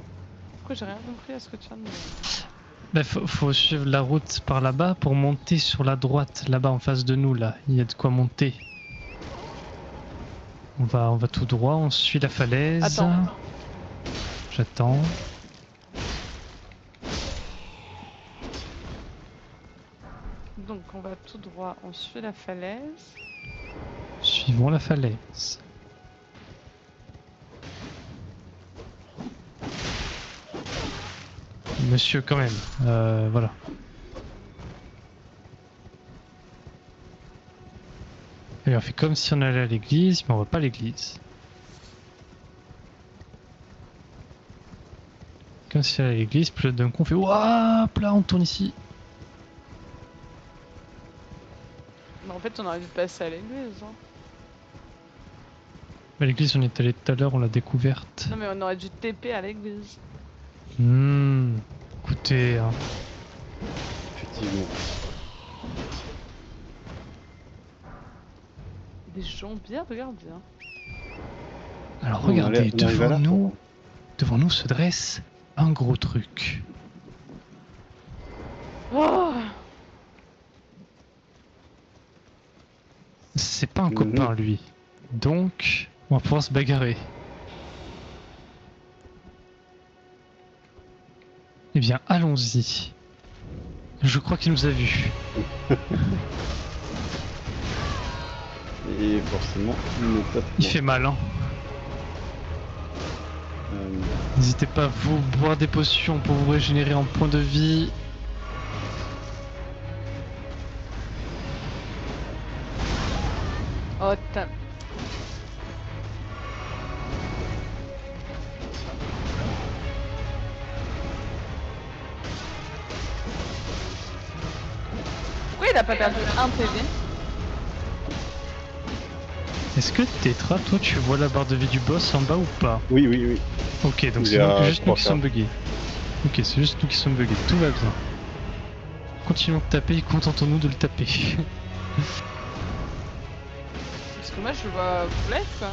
Pourquoi j'ai rien compris à ce que tu viens de me dire? Bah, faut suivre la route par là-bas pour monter sur la droite, là-bas en face de nous, là. Il y a de quoi monter. On va tout droit, on suit la falaise. Attends. J'attends. Donc, on va tout droit, on suit la falaise. Suivons la falaise. Monsieur, quand même. Voilà. Et on fait comme si on allait à l'église, mais on va pas à l'église. Comme si on allait à l'église, puis là, d'un coup on fait ouah, là on tourne ici. Mais en fait, on aurait dû passer à l'église, hein. À l'église on est allé tout à l'heure, on l'a découverte. Non, mais on aurait dû TP à l'église. Écoutez, hein. Effectivement. Des gens bien regardés, hein. Alors On regardez, arrive à la devant nous se dresse un gros truc. Oh! C'est pas un copain lui. Donc, on va pouvoir se bagarrer. Eh bien, allons-y. Je crois qu'il nous a vus. Et forcément, il ne tape Il pas. fait mal, hein. Euh, N'hésitez pas à vous boire des potions pour vous régénérer en points de vie. Oh, t'as. Pourquoi il a pas perdu un PV? Est-ce que Tetra, toi tu vois la barre de vie du boss en bas ou pas? Oui, oui, oui. Ok, donc Il c'est est à juste nous qui 3K. sommes buggés. Ok, c'est juste nous qui sommes buggés, tout va bien. Continuons de taper, contentons-nous de le taper. Parce que moi, je le vois black, quoi.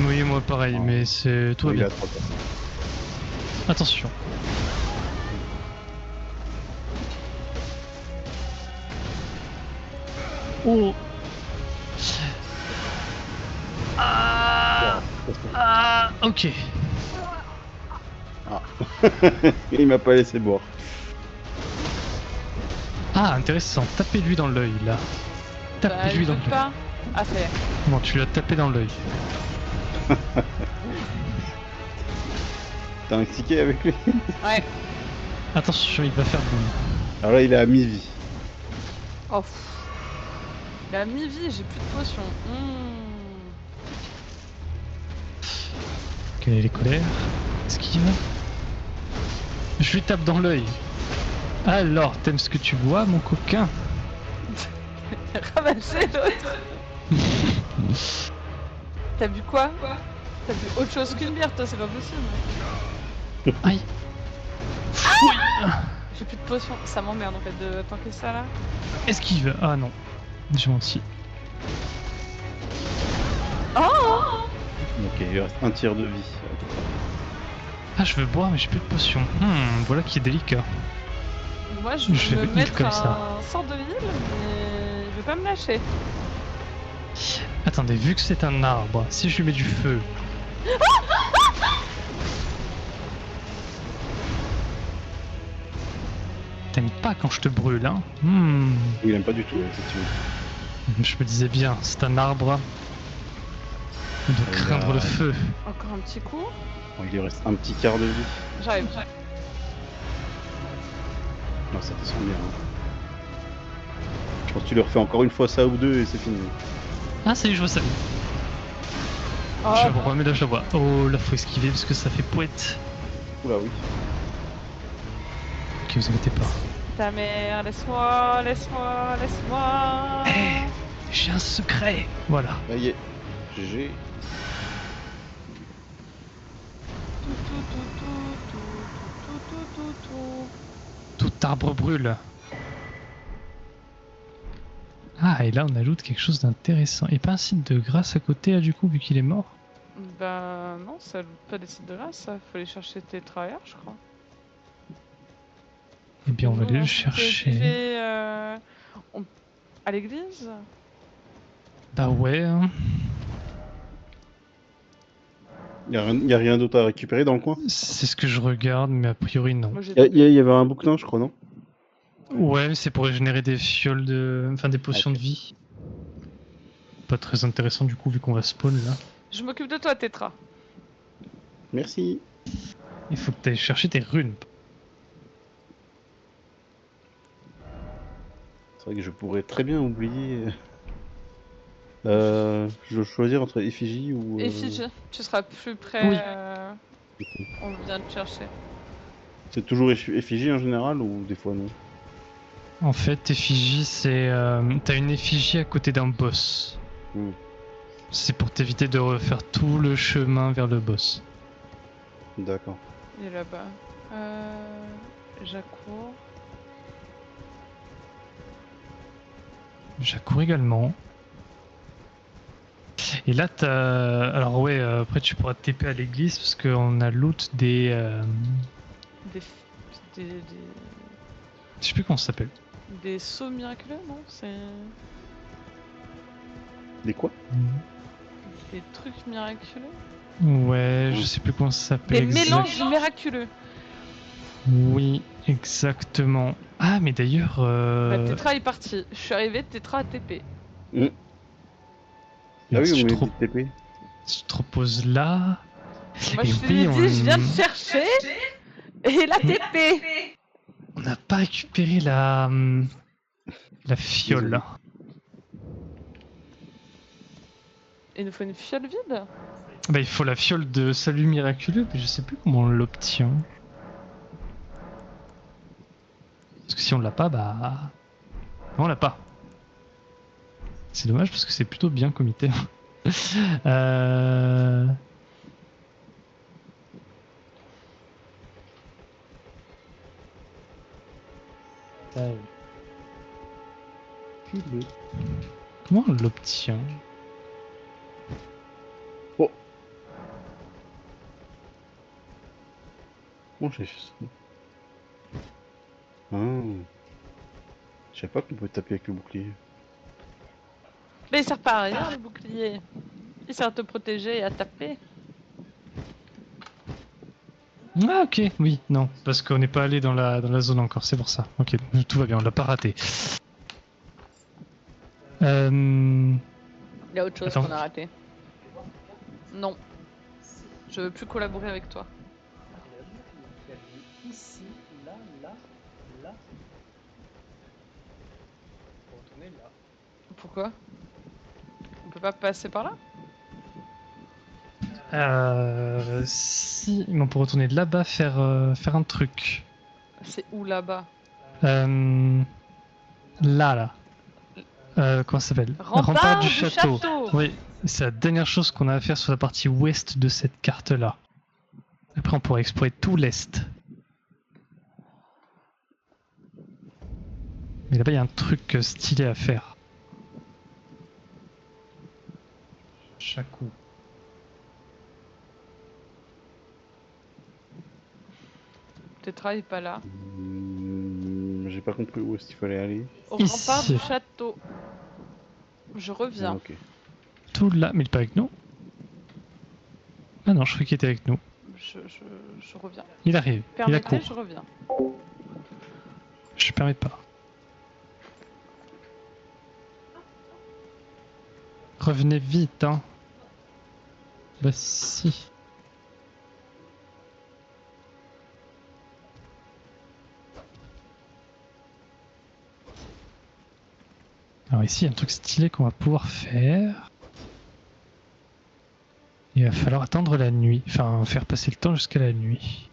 Oui, moi pareil, mais c'est tout va Il est bien. à 3K. Attention. Oh. Ok. Ah. Il m'a pas laissé boire. Ah, intéressant. Tapez-lui dans l'œil, là. Bah, Tapez-lui il dans veut l'œil. pas. Ah, ça y est. Bon, tu l'as tapé dans l'œil. T'as un ticket avec lui? Ouais. Attention, il va faire boum. Alors là, il est à mi-vie. Oh, la mi-vie, j'ai plus de potions. Quelle est les colères? Esquive. Je lui tape dans l'œil. Alors, t'aimes ce que tu vois, mon coquin? Ramasser l'autre. T'as bu quoi? T'as bu autre chose qu'une bière, toi, c'est pas possible. Aïe. Fouille. J'ai plus de potions. Ça m'emmerde en fait de tanker ça là. Esquive. Ah non. J'ai menti. Oh! Ok, il reste un tiers de vie. Ah, je veux boire, mais j'ai plus de potions. Voilà qui est délicat. Moi, je Je vais vais me vite mettre comme ça. un sort de heal, mais je vais pas me lâcher. Attendez, vu que c'est un arbre, si je lui mets du feu. T'aimes pas quand je te brûle, hein? Il aime pas du tout, effectivement. Je me disais bien, c'est un arbre. On doit Il craindre a- le feu. Encore un petit coup. Bon, il lui reste un petit quart de vie. J'arrive. Non, ça descend bien. Hein. Je pense que tu le refais encore une fois ça ou deux et c'est fini. Ah, ça y est, je vois ça. Oh, Je la vois, mais là je la vois. Oh, là faut esquiver parce que ça fait poète. Oula, oui. Ok, vous inquiétez pas. ta mère, laisse-moi, laisse-moi, laisse-moi. Eh, j'ai un secret. Voilà. Là, y est. GG. Tout arbre brûle. Ah, et là on ajoute quelque chose d'intéressant. Et pas un site de grâce à côté, là, du coup, vu qu'il est mort? Bah non, ça loot pas des sites de grâce, ça. Faut aller chercher tes travailleurs, je crois. Eh bien, on va Nous, aller le s'était chercher. fait, à l'église. Bah ouais. Hein. Y a rien d'autre à récupérer dans le coin. C'est ce que je regarde, mais a priori non. Moi j'ai Y avait un bouquetin, je crois, non? Ouais, mais c'est pour régénérer des fioles de... Enfin, des potions Ok. de vie. Pas très intéressant du coup, vu qu'on va spawn là. Je m'occupe de toi, Tetra. Merci. Il faut que tu ailles chercher tes runes. C'est vrai que je pourrais très bien oublier. Je dois choisir entre effigie ou. Effigie, tu seras plus près. Oui. On vient te chercher. C'est toujours effigie en général ou des fois non? En fait, effigie, c'est... T'as une effigie à côté d'un boss. Hmm. C'est pour t'éviter de refaire tout le chemin vers le boss. D'accord. Il est là-bas. J'accours. J'accours également. Et là, t'as... Alors ouais, après tu pourras te TP à l'église parce qu'on a loot des... Des, des, Je sais plus comment ça s'appelle. des sauts miraculeux, non? C'est Des quoi? des trucs miraculeux? Ouais, je sais plus comment ça s'appelle. Des mélanges miraculeux. Oui, exactement. Ah, mais d'ailleurs... Bah, Tetra est parti. Je suis arrivé, Tetra a TP. Hmm. Ah oui, si on je met te, des TP. si je te repose là... Moi Et je te oui, l'ai on- dit, je viens te chercher. Et la TP. On n'a pas récupéré la fiole. Désolé. Il nous faut une fiole vide. Bah, il faut la fiole de salut miraculeux, mais je sais plus comment on l'obtient. Parce que si on l'a pas, bah... Non, on l'a pas. C'est dommage parce que c'est plutôt bien comme item. euh... Comment on l'obtient? Oh. Comment j'ai fait ça? Ah. Je savais pas qu'on pouvait taper avec le bouclier. Mais il sert pas à rien le bouclier. Il sert à te protéger et à taper. Ah ok, oui, non, parce qu'on n'est pas allé dans la zone encore, c'est pour ça. Ok, tout va bien, on l'a pas raté. Il y a autre chose Attends. qu'on a raté. Non. Je veux plus collaborer avec toi. Ici, là, là, là. retourner là. Pourquoi? On peut pas passer par là? Si, mais on peut retourner là-bas faire un truc. C'est où là-bas? Là. Comment ça s'appelle? Rempart du du château. château. Oui, c'est la dernière chose qu'on a à faire sur la partie ouest de cette carte-là. Après, on pourra explorer tout l'est. Mais là-bas, il y a un truc stylé à faire. Chaque coup. Tetra est pas là. J'ai pas compris où est-ce qu'il fallait aller. Au Ici. rempart du château. Je Ah, reviens. ok. Tout là, mais il est pas avec nous. Ah non, je croyais qu'il était avec nous. Je reviens. Il arrive, il Permettez, accourt. je reviens. Je permets pas. Revenez vite, hein. Bah si. Alors ici, il y a un truc stylé qu'on va pouvoir faire. Il va falloir attendre la nuit. Enfin, faire passer le temps jusqu'à la nuit.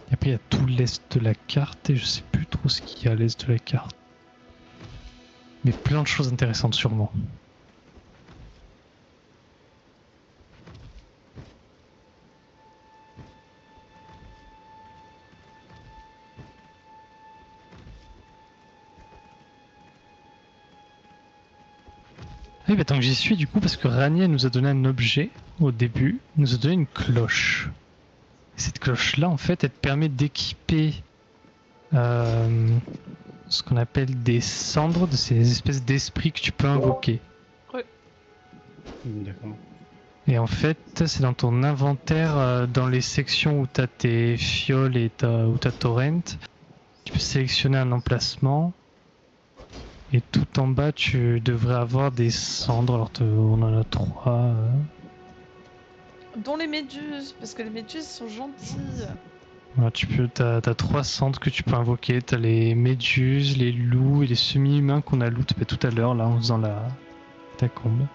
Et après, il y a tout l'est de la carte et je sais plus trop ce qu'il y a à l'est de la carte. Mais plein de choses intéressantes sûrement. Ah oui, bah tant que j'y suis du coup, parce que Rania nous a donné un objet au début, il nous a donné une cloche. Et cette cloche-là, en fait, elle te permet d'équiper ce qu'on appelle des cendres, de ces espèces d'esprits que tu peux invoquer. D'accord. Et en fait, c'est dans ton inventaire, dans les sections où tu as tes fioles et où tu as torrent, tu peux sélectionner un emplacement. Et tout en bas, tu devrais avoir des cendres. Alors, on en a 3. Dont les méduses, parce que les méduses sont gentilles. Voilà, t'as 3 cendres que tu peux invoquer. T'as les méduses, les loups et les semi-humains qu'on a loot tout à l'heure, là, en faisant la catacombe.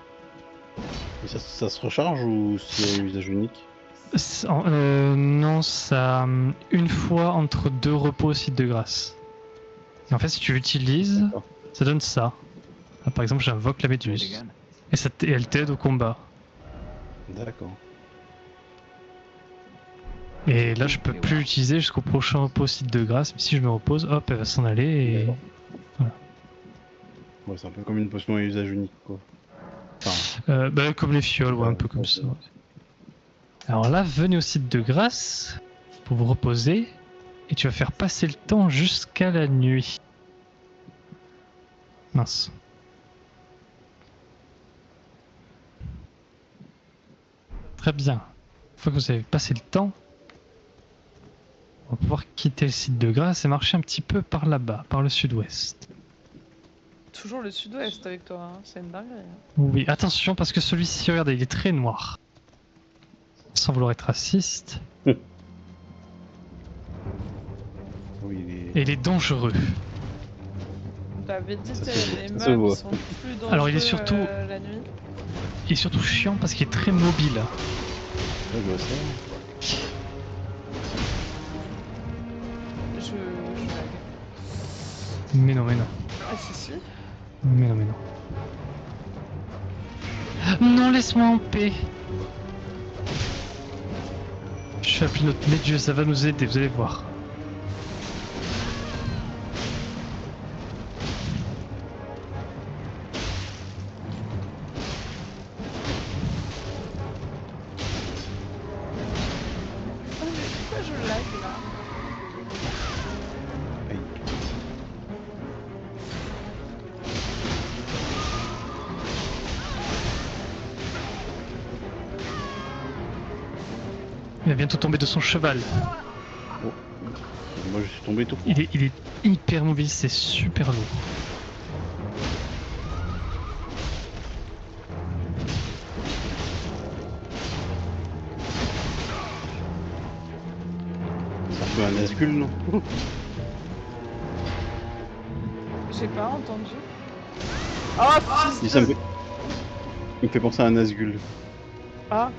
Et ça se recharge ou c'est usage unique? Non, ça. Une fois entre 2 repos au site de grâce. Et en fait, si tu l'utilises, D'accord. ça donne ça. Là, par exemple, j'invoque la méduse. Et elle t'aide au combat. D'accord. Et là, je peux plus l'utiliser jusqu'au prochain repos au site de grâce. Mais si je me repose, hop, elle va s'en aller et. D'accord. Voilà. Ouais, c'est un peu comme une potion à usage unique, quoi. Enfin, Bah, comme les fioles, ouais, un peu comme ok. ça. Ouais. Alors là, venez au site de grâce pour vous reposer. Et tu vas faire passer le temps jusqu'à la nuit. Mince. Très bien. Une fois que vous avez passé le temps, on va pouvoir quitter le site de grâce et marcher un petit peu par là-bas, par le sud-ouest. Toujours le sud-ouest avec toi, hein. C'est une dinguerie. Hein. Oui, attention parce que celui-ci, regardez, il est très noir. Sans vouloir être raciste. Oui, il est... Ah, Et il est dangereux. T'avais dit Ça que se- les ça se mobs voit. sont plus dangereux Alors, il est surtout- la nuit. Il est surtout chiant parce qu'il est très mobile. Ouais, je vois ça. Je lag. Mais non, mais non. Ah si si. Mais non, mais non. Non, laisse-moi en paix. Je vais appeler notre méduse, ça va nous aider, vous allez voir. Ah, mais pourquoi je lag là? Aïe. Il va bientôt tomber de son cheval. Oh. Moi, je suis tombé tout court. Il est hyper mobile, c'est super lourd. peu un Nazgûl, non? J'ai pas entendu. Oh, fils Dis, de... ça me fait... Il me fait penser à un Nazgûl. Ah,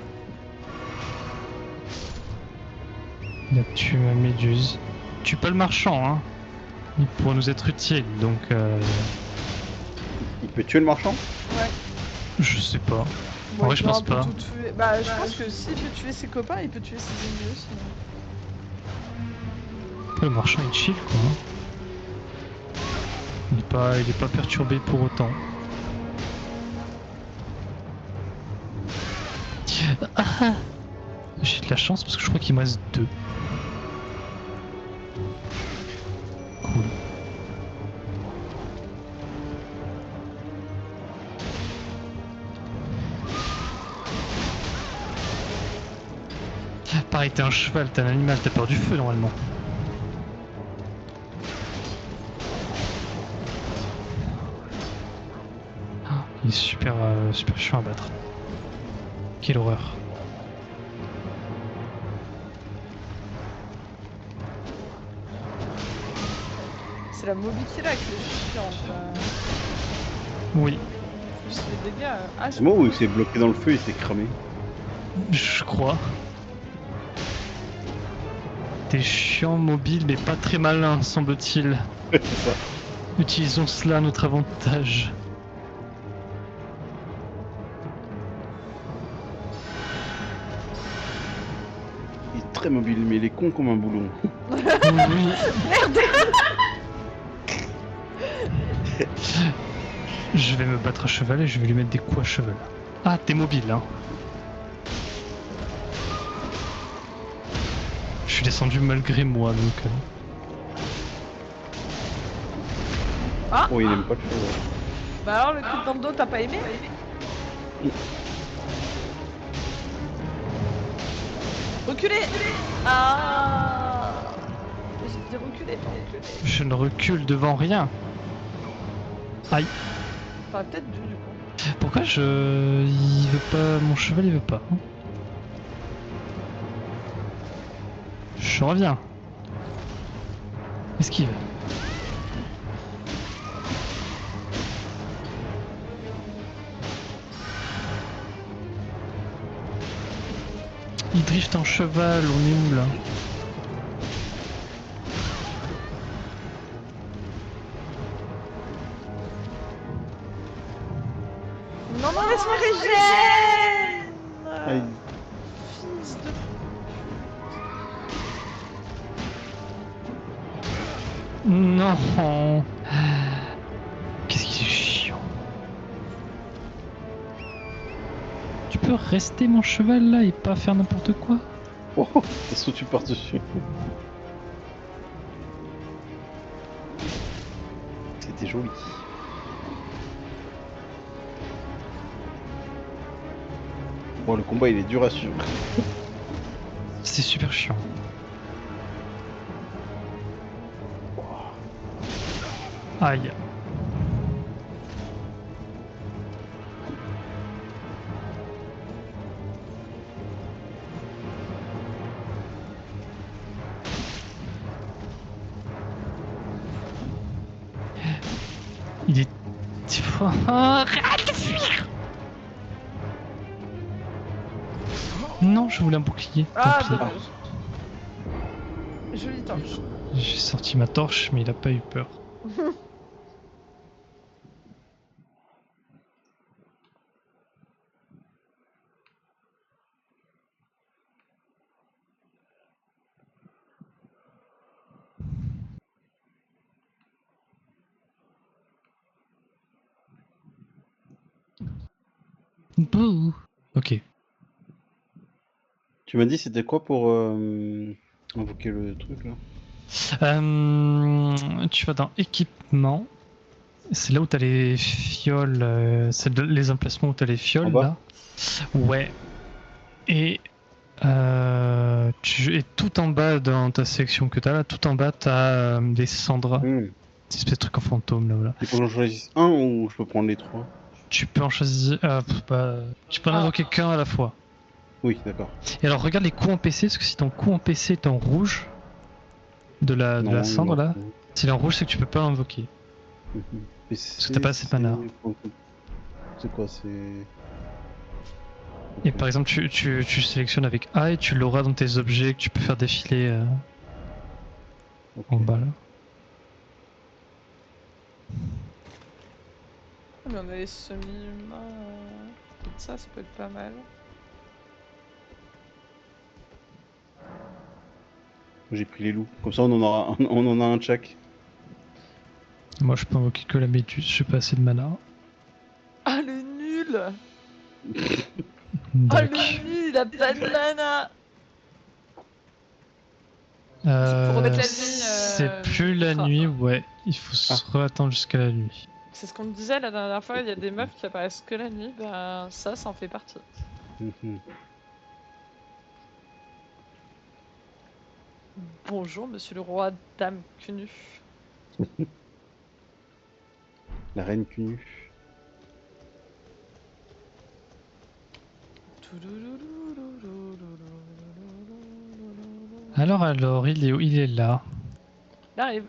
Il a tué ma méduse. Tue pas le marchand, hein. Il pourrait nous être utile, donc Il peut tuer le marchand? ouais. je sais pas. Bon, Ouais, il je peut pense un peu pas. tout tuer. Bah, je pense que s'il peut tuer ses copains, il peut tuer ses ennemis aussi. Après, le marchand il chill quoi. Hein. Il est pas perturbé pour autant. Ah, j'ai de la chance parce que je crois qu'il me reste 2. Cool. Pareil, t'es un cheval, t'es un animal, t'as peur du feu normalement. Ah, il est super, super chiant à battre. Quelle horreur. C'est la mobilité là que je suis chiante. Oui, Plus les dégâts. Ah, C'est moi où il s'est bloqué dans le feu, il s'est cramé. je crois. T'es chiant, mobile, mais pas très malin, semble-t-il. C'est ça. Utilisons cela à notre avantage. Il est très mobile, mais il est con comme un boulon. Oui. Je vais me battre à cheval et je vais lui mettre des coups à cheval. Ah, t'es mobile, hein. Je suis descendu malgré moi, donc... Ah, Oh, il aime pas le feu. Ouais. bah alors le coup dans le dos, t'as pas aimé? Reculez. Ah. J'ai dit reculer, pas reculer. Je ne recule devant rien. Aïe. Enfin, peut-être du coup. Pourquoi je... Il veut pas... Mon cheval, il veut pas. Hein. Je reviens. Esquive. Il drift en cheval, on est où là? Non, non, laisse-moi régène. Aïe. Fils de... Non. Qu'est-ce qu'il est chiant. Tu peux rester mon cheval là et pas faire n'importe quoi? Oh, attention, tu pars dessus. C'était joli. Bon, le combat il est dur à suivre. C'est super chiant. Aïe. Il est... Arrête de fuir. Non, je voulais un bouclier. Ah, Tant pis. dommage. Jolie torche. J'ai sorti ma torche, mais il a pas eu peur. Bouh. Ok. Tu m'as dit c'était quoi pour invoquer le truc là? Tu vas dans équipement. C'est là où t'as les fioles. C'est les emplacements où t'as les En fioles bas? là. Ouais. Et, et tout en bas dans ta section que t'as là, tout en bas t'as des cendres. Ces espèces de trucs en fantôme là. Voilà. Il faut que j'en choisisse un ou je peux prendre les trois? Tu peux en choisir. Tu peux en Ah. invoquer qu'un à la fois. Oui, d'accord. Et alors regarde les coups en PC, parce que si ton coup en PC est en rouge, de la Non, cendre non. là. S'il est en rouge, c'est que tu peux pas l'invoquer. Mhm. Mais que t'as pas assez de mana. C'est quoi, c'est... Et Ok. par exemple, tu sélectionnes avec A et tu l'auras dans tes objets que tu peux faire défiler Ok. en bas là. Mais on a les semi-humains. Ça peut être pas mal. J'ai pris les loups. Comme ça, on en a un chaque. Moi, je peux invoquer que la méduse, j'ai pas assez de mana. Ah, le nul! Oh, Dac. le nul, il a pas de mana! Faut remettre la nuit, C'est plus la Ultra. nuit, ouais. Il faut se attendre jusqu'à la nuit. C'est ce qu'on me disait la dernière fois, il y a des meufs qui apparaissent que la nuit, bah ça en fait partie. Mhm. Bonjour, monsieur le roi, dame Cunu. La reine Cunu. Alors, il est où? Il est là. Il arrive.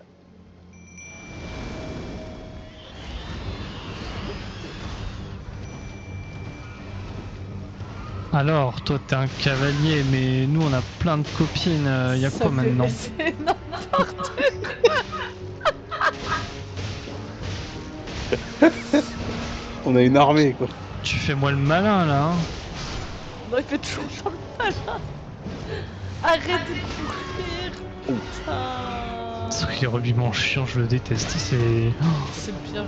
Alors, toi, t'es un cavalier, mais nous, on a plein de copines. Y a Ça quoi fait maintenant? baisser n'importe On a une armée, quoi. Tu fais moi le malin, là. Hein. quoi. Il fait toujours dans le malin. Arrête de courir, putain. Ce qui est rebutement chiant, je le déteste. C'est. C'est le pire.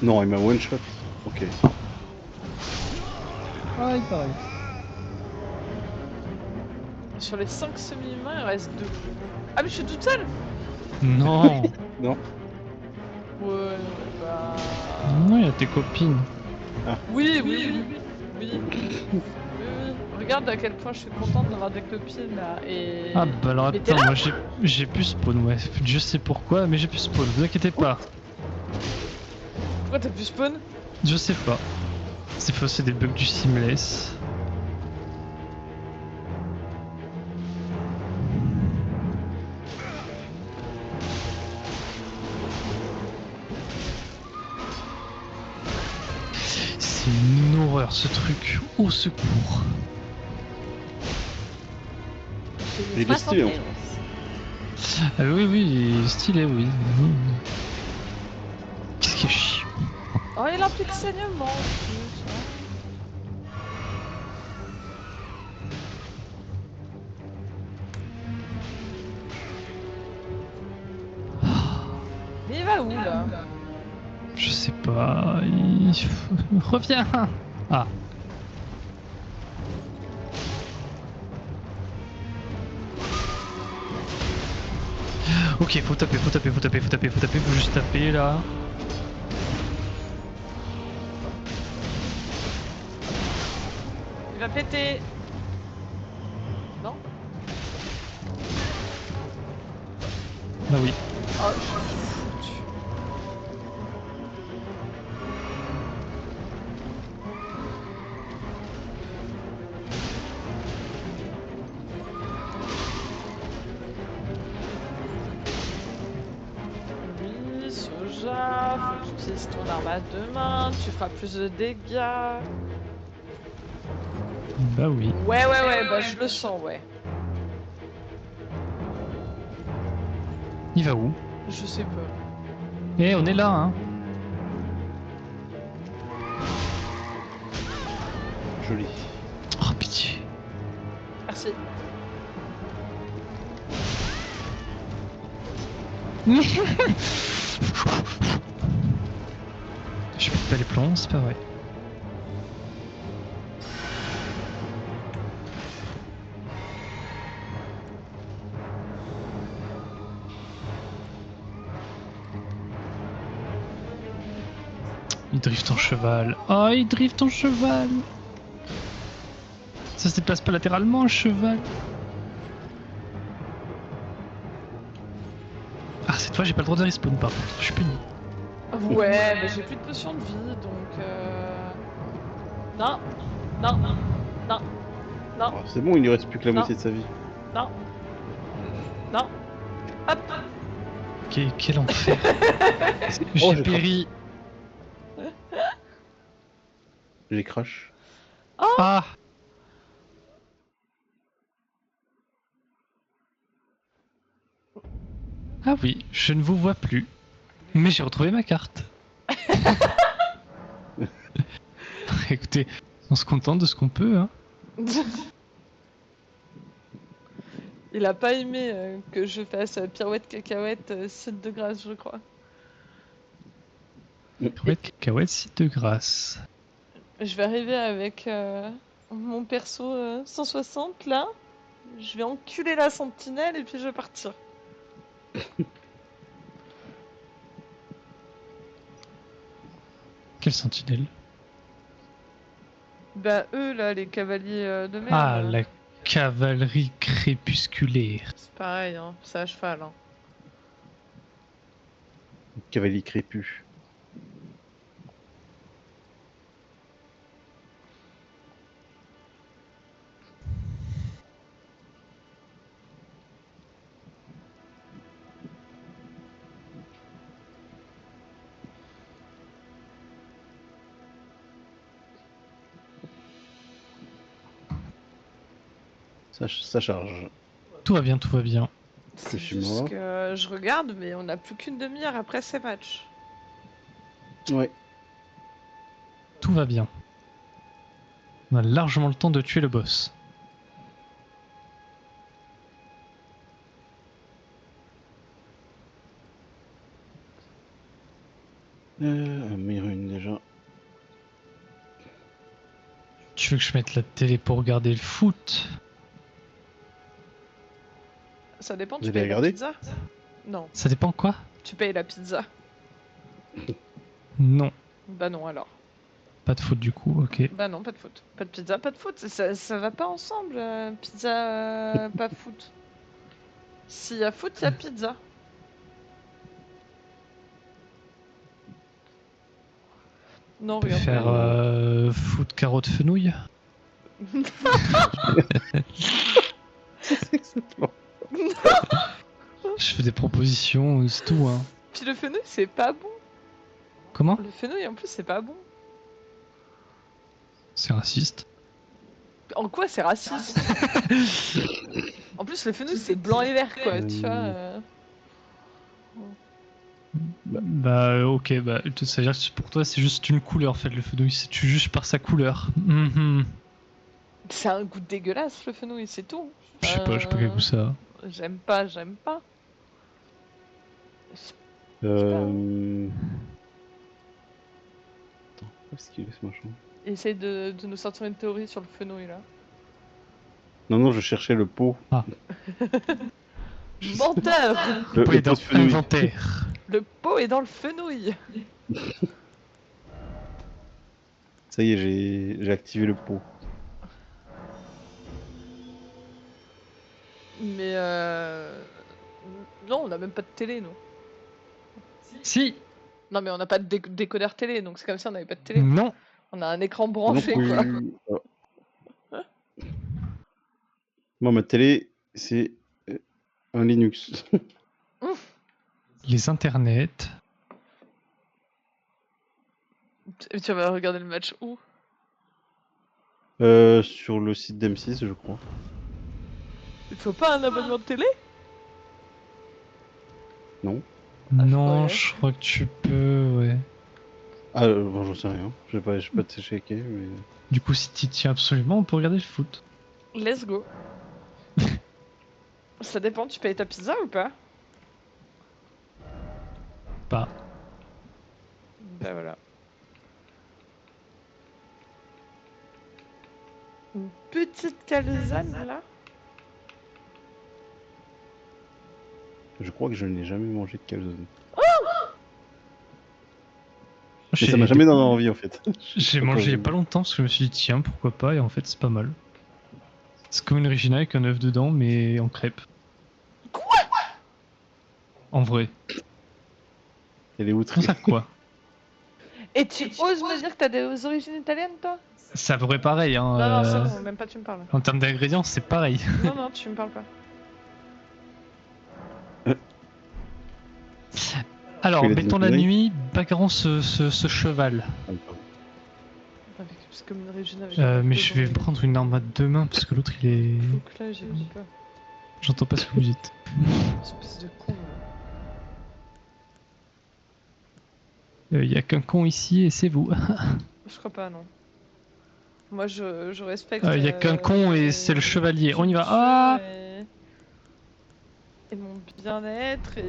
Non, il m'a one shot. Ok. Ah, il paraît. Sur les 5 semi-humains, il reste 2. Ah mais je suis toute seule. Non. Non. Ouais, bah... Non, il y a tes copines. Oui. Regarde à quel point je suis contente d'avoir des copines là. Et... Ah, bah alors Mais t'es attends, là moi j'ai pu spawn, ouais. Je sais pourquoi, mais j'ai pu spawn, vous inquiétez pas. Pourquoi t'as pu spawn? Je sais pas. C'est faux, c'est des bugs du Seamless. C'est une horreur ce truc. Au secours. Il est stylé, en fait. Ah oui, oui, stylé, oui. Qu'est-ce qui est chiant? Oh, il implique saignement en plus. Mais il va où là? Je sais pas. Reviens. Ah. Ok, faut taper, faut juste taper là. Il va péter. Non? Bah oui. Oh, je suis foutu. Oui, Soja, faut que tu utilises ton arme à deux mains, tu feras plus de dégâts. Bah oui. Ouais, bah je le sens, ouais. Il va où? Je sais pas. Eh, on est là, hein. Joli. Oh, pitié. Merci. Je peux pas les plans, c'est pas vrai. Il drift en cheval. Oh, il drift en cheval. Ça se déplace pas latéralement, un cheval. Ah, cette fois, j'ai pas le droit de respawn, par contre. Je suis puni. Ouais, mais j'ai plus de potion de vie, donc Non. Non. Non. Ah, c'est bon, il lui reste plus que la Non. moitié de sa vie. Non. Non. Hop. Quel enfer. Oh, J'ai j'ai péri. J'ai crash. Ah. Ah oui, je ne vous vois plus. Mais j'ai retrouvé ma carte. Écoutez, on se contente de ce qu'on peut, hein. Il a pas aimé que je fasse pirouette cacahuète site de grâce, je crois. Pirouette, cacahuète, site de grâce. Je vais arriver avec mon perso 160 là. Je vais enculer la sentinelle et puis je vais partir. Quelle sentinelle? Bah eux là, les cavaliers de merde. Ah, la cavalerie crépusculaire. C'est pareil, hein, c'est à cheval. Hein. Cavalier crépu. Ça charge. Tout va bien, tout va bien. C'est suis juste mort. que je regarde, mais on n'a plus qu'une demi-heure après ces matchs. Ouais. Tout va bien. On a largement le temps de tuer le boss. Meilleure une déjà. Tu veux que je mette la télé pour regarder le foot? Ça dépend, Vous tu allez payes la regarder pizza? Non, Ça dépend quoi? tu payes la pizza. Non. Bah non alors. Pas de foot du coup, ok. Bah non, pas de foot. Pas de pizza, pas de foot. Ça va pas ensemble, pizza, pas foot. S'il y a foot, il y a pizza. Non, On peut regarde. faire foot carotte fenouil. C'est excellent. Je fais des propositions, c'est tout, hein. Puis le fenouil, c'est pas bon. Comment? Le fenouil, en plus, c'est pas bon. C'est raciste. En quoi c'est raciste? En plus, le fenouil, c'est blanc et vert, quoi, tu vois. Bah ok, bah ça veut dire que pour toi c'est juste une couleur en fait le fenouil, c'est tu juges par sa couleur. Mhm. C'est un goût dégueulasse, le fenouil, c'est tout. Je sais pas quel goût ça a. J'aime pas, j'aime pas. Attends, où est-ce qu'il est ce machin? Essaye de nous sortir une théorie sur le fenouil, là. Non, je cherchais le pot. Menteur! Le Pot est pot dans de fenouil. inventaire. Le pot est dans le fenouil! Ça y est, j'ai activé le pot. Mais non, on a même pas de télé, nous. Si. Non, mais on n'a pas de décodeur télé, donc c'est comme si on n'avait pas de télé. Non. On a un écran Non branché, plus. quoi. Ah. Moi, ma télé, c'est un Linux. Les internets. Tu vas regarder le match où? Sur le site d'M6, je crois. Il faut pas un abonnement de télé? Non. Non, ouais. je crois que tu peux, ouais. Ah, bon, j'en sais rien. Je vais pas te checker, mais... Du coup, si t'y tiens absolument, on peut regarder le foot. Let's go. Ça dépend, tu payes ta pizza ou pas? Pas. Bah voilà. Une petite calzone là. Je crois que je n'ai jamais mangé de calzone. Mais J'ai ça m'a jamais donné envie, en fait. J'ai mangé il y a pas longtemps parce que je me suis dit tiens pourquoi pas et en fait c'est pas mal. C'est comme une Regina avec un œuf dedans mais en crêpe. Quoi? En vrai. Elle est outrée. Comment ça quoi? Et tu oses me dire que t'as des origines italiennes, toi? C'est à peu près pareil. Hein, Non, c'est bon, même pas tu me parles. En termes d'ingrédients, c'est pareil. Non, tu me parles pas. Alors, Il a dit mettons une la connerie. nuit, bagarrons ce cheval. Avec, comme une régine avec Mais je vais prendre une arme à deux mains parce que l'autre il est. Donc là, j'ai eu peur. J'entends pas ce que vous dites. Espèce de con. Y a qu'un con ici et c'est vous. Je crois pas, non. Moi, je respecte. Y a qu'un con et c'est le chevalier. On y va. Ah et mon bien-être et.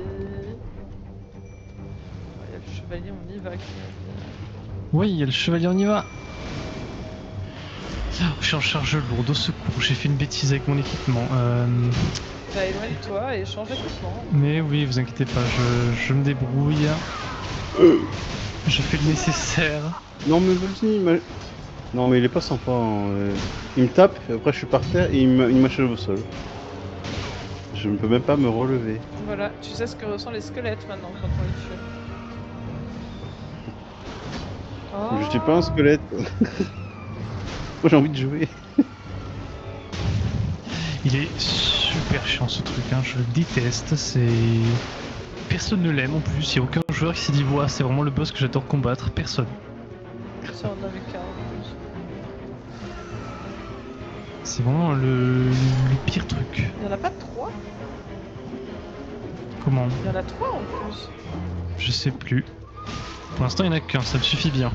Il y a le chevalier, on y va. Oui, il y a le chevalier, on y va. Je suis en charge lourde, au secours. J'ai fait une bêtise avec mon équipement. Bah, éloigne-toi et change d'équipement. Mais oui, vous inquiétez pas, je me débrouille. Je fais le nécessaire. Non mais vas-y, non mais il est pas sympa. Hein. Il me tape, et après je suis par terre et il m'achève au sol. Je ne peux même pas me relever. Voilà, tu sais ce que ressentent les squelettes maintenant quand on les tue. Oh. Je suis pas un squelette. Moi j'ai envie de jouer. Il est super chiant ce truc, hein. Je le déteste. C'est. Personne ne l'aime en plus, il n'y a aucun joueur qui s'est dit ouais, c'est vraiment le boss que j'adore combattre. Personne. Ça, on avait qu'un en plus. C'est vraiment le pire truc. Il y en a pas 3 ? Comment? Il y en a 3 en plus. Je sais plus. Pour l'instant, il n'y en a qu'un, ça me suffit bien.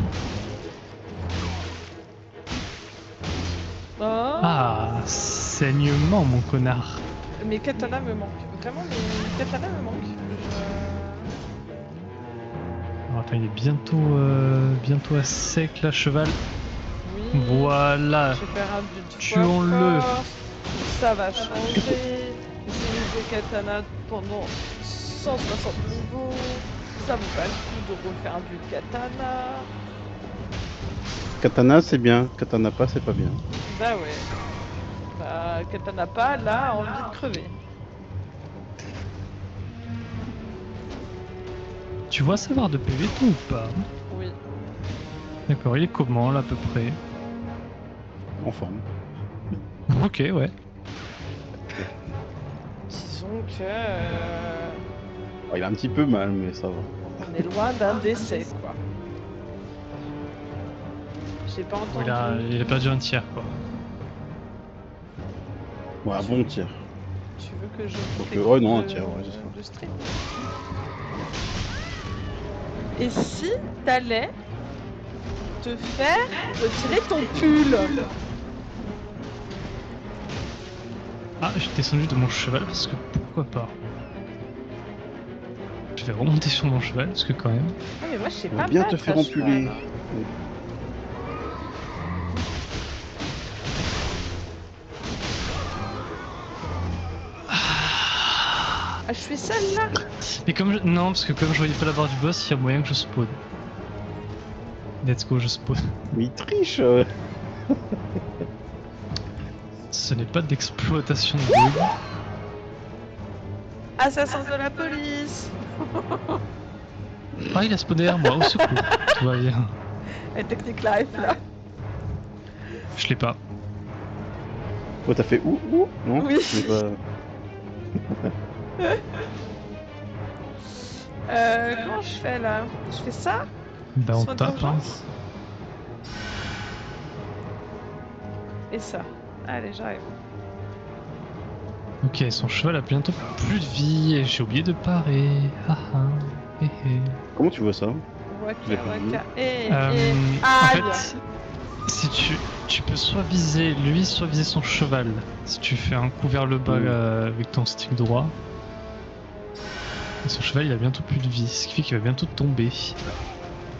Oh. Ah, saignement, mon connard. Mes katanas me manquent. Vraiment, mes katanas me manquent. Alors, attends, il est bientôt à sec là, cheval. Oui. Voilà. Je vais faire un but de Tuons-le. force. Ça va changer. J'ai eu des katanas pendant 160 niveaux. Ça vaut pas le coup de refaire un but de katana. Katana c'est bien, katana pas c'est pas bien. Bah ouais. Bah, katana pas, là, envie de crever. Tu vois savoir de PV toi ou pas? Oui. D'accord, il est comment là à peu près? En forme. Ok, ouais. Disons que. Oh, il a un petit peu mal mais ça va. On est loin d'un décès, quoi. J'ai pas entendu. Il a perdu un tiers quoi. Ouais, un bon tir. Tu veux que je Donc, coupe ouais, non, un de- tiers, ouais, c'est ça. de stream. Et si t'allais te faire retirer ton pull? Ah, j'ai descendu de mon cheval parce que pourquoi pas. Je vais remonter sur mon cheval parce que quand même. Ah mais moi je sais On va pas bien battre te faire à cheval, empuler. hein. Ah, je suis seule là. Mais comme je... Non, parce que comme je voyais pas la barre du boss, il y a moyen que je spawn. Let's go, je spawn. Mais il triche. Ce n'est pas d'exploitation de bug. Assassin de la police. Ah, il a spawné derrière moi, au secours. Tout va bien. La technique live là. Je l'ai pas. Oh t'as fait ouh non Oui. mais pas... Comment je fais là? Je fais ça? Bah, on Soin tape. Hein. d'urgence. Et ça. Allez, j'arrive. Ok, son cheval a bientôt plus de vie et j'ai oublié de parer. Haha. Comment tu vois ça? Je l'ai Waka pas vu. waka. En Aïe. fait, si tu peux soit viser lui, soit viser son cheval. Si tu fais un coup vers le bas avec ton stick droit. Et son cheval il a bientôt plus de vie, ce qui fait qu'il va bientôt tomber.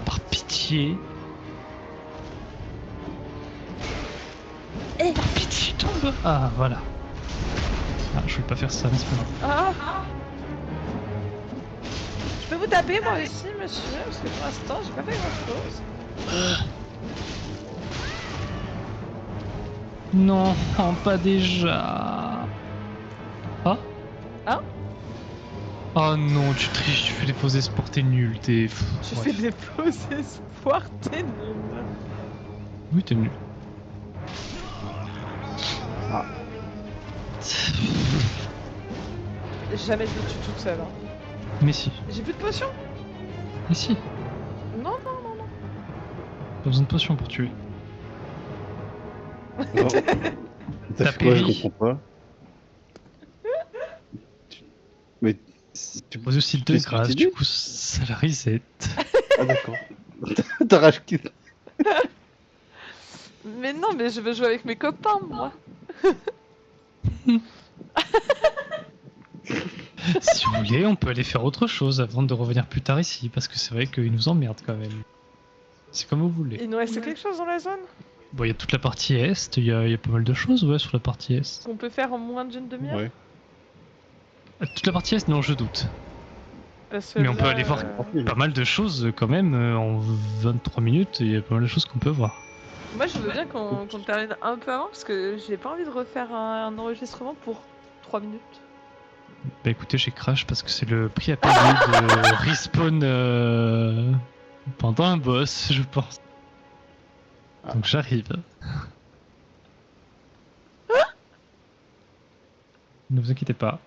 Par pitié. Par pitié, tombe. Ah voilà. Ah, je voulais pas faire ça, mais c'est pas grave. Ah. Je peux vous taper moi aussi, monsieur? Parce que pour l'instant, j'ai pas fait grand chose. Non, pas déjà. Ah? Hein? Oh non, tu triches, tu fais des faux espoirs, t'es nul, t'es... Tu Bref. fais des fausses espoirs, t'es nul. Oui, t'es nul. Ah. Jamais je me tue toute seule. Hein. Mais si, J'ai plus de potions. mais si. Non, Pas besoin de potion pour tuer. Oh. T'as T'as fait quoi? Je péri. comprends pas. Mais tu Pose aussi t'es de grâce, suicidé? du coup ça la reset. Ah d'accord. T'as racheté. mais non, mais je veux jouer avec mes copains, moi. Si vous voulez, on peut aller faire autre chose avant de revenir plus tard ici, parce que c'est vrai qu'ils nous emmerdent quand même. C'est comme vous voulez. Il nous reste quelque chose dans la zone Bon, il y a toute la partie est, il y a pas mal de choses, ouais, sur la partie est. qu'on peut faire en moins d'une demi-heure. Ouais. Toute la partie est, non, je doute. Parce que Mais on peut là, aller voir pas mal de choses quand même en 23 minutes, il y a pas mal de choses qu'on peut voir. Moi, je veux bien qu'on termine un peu avant parce que j'ai pas envie de refaire un enregistrement pour 3 minutes. Bah écoutez, j'ai crash parce que c'est le prix à payer de respawn pendant un boss, je pense. Ah. Donc j'arrive. Ne vous inquiétez pas.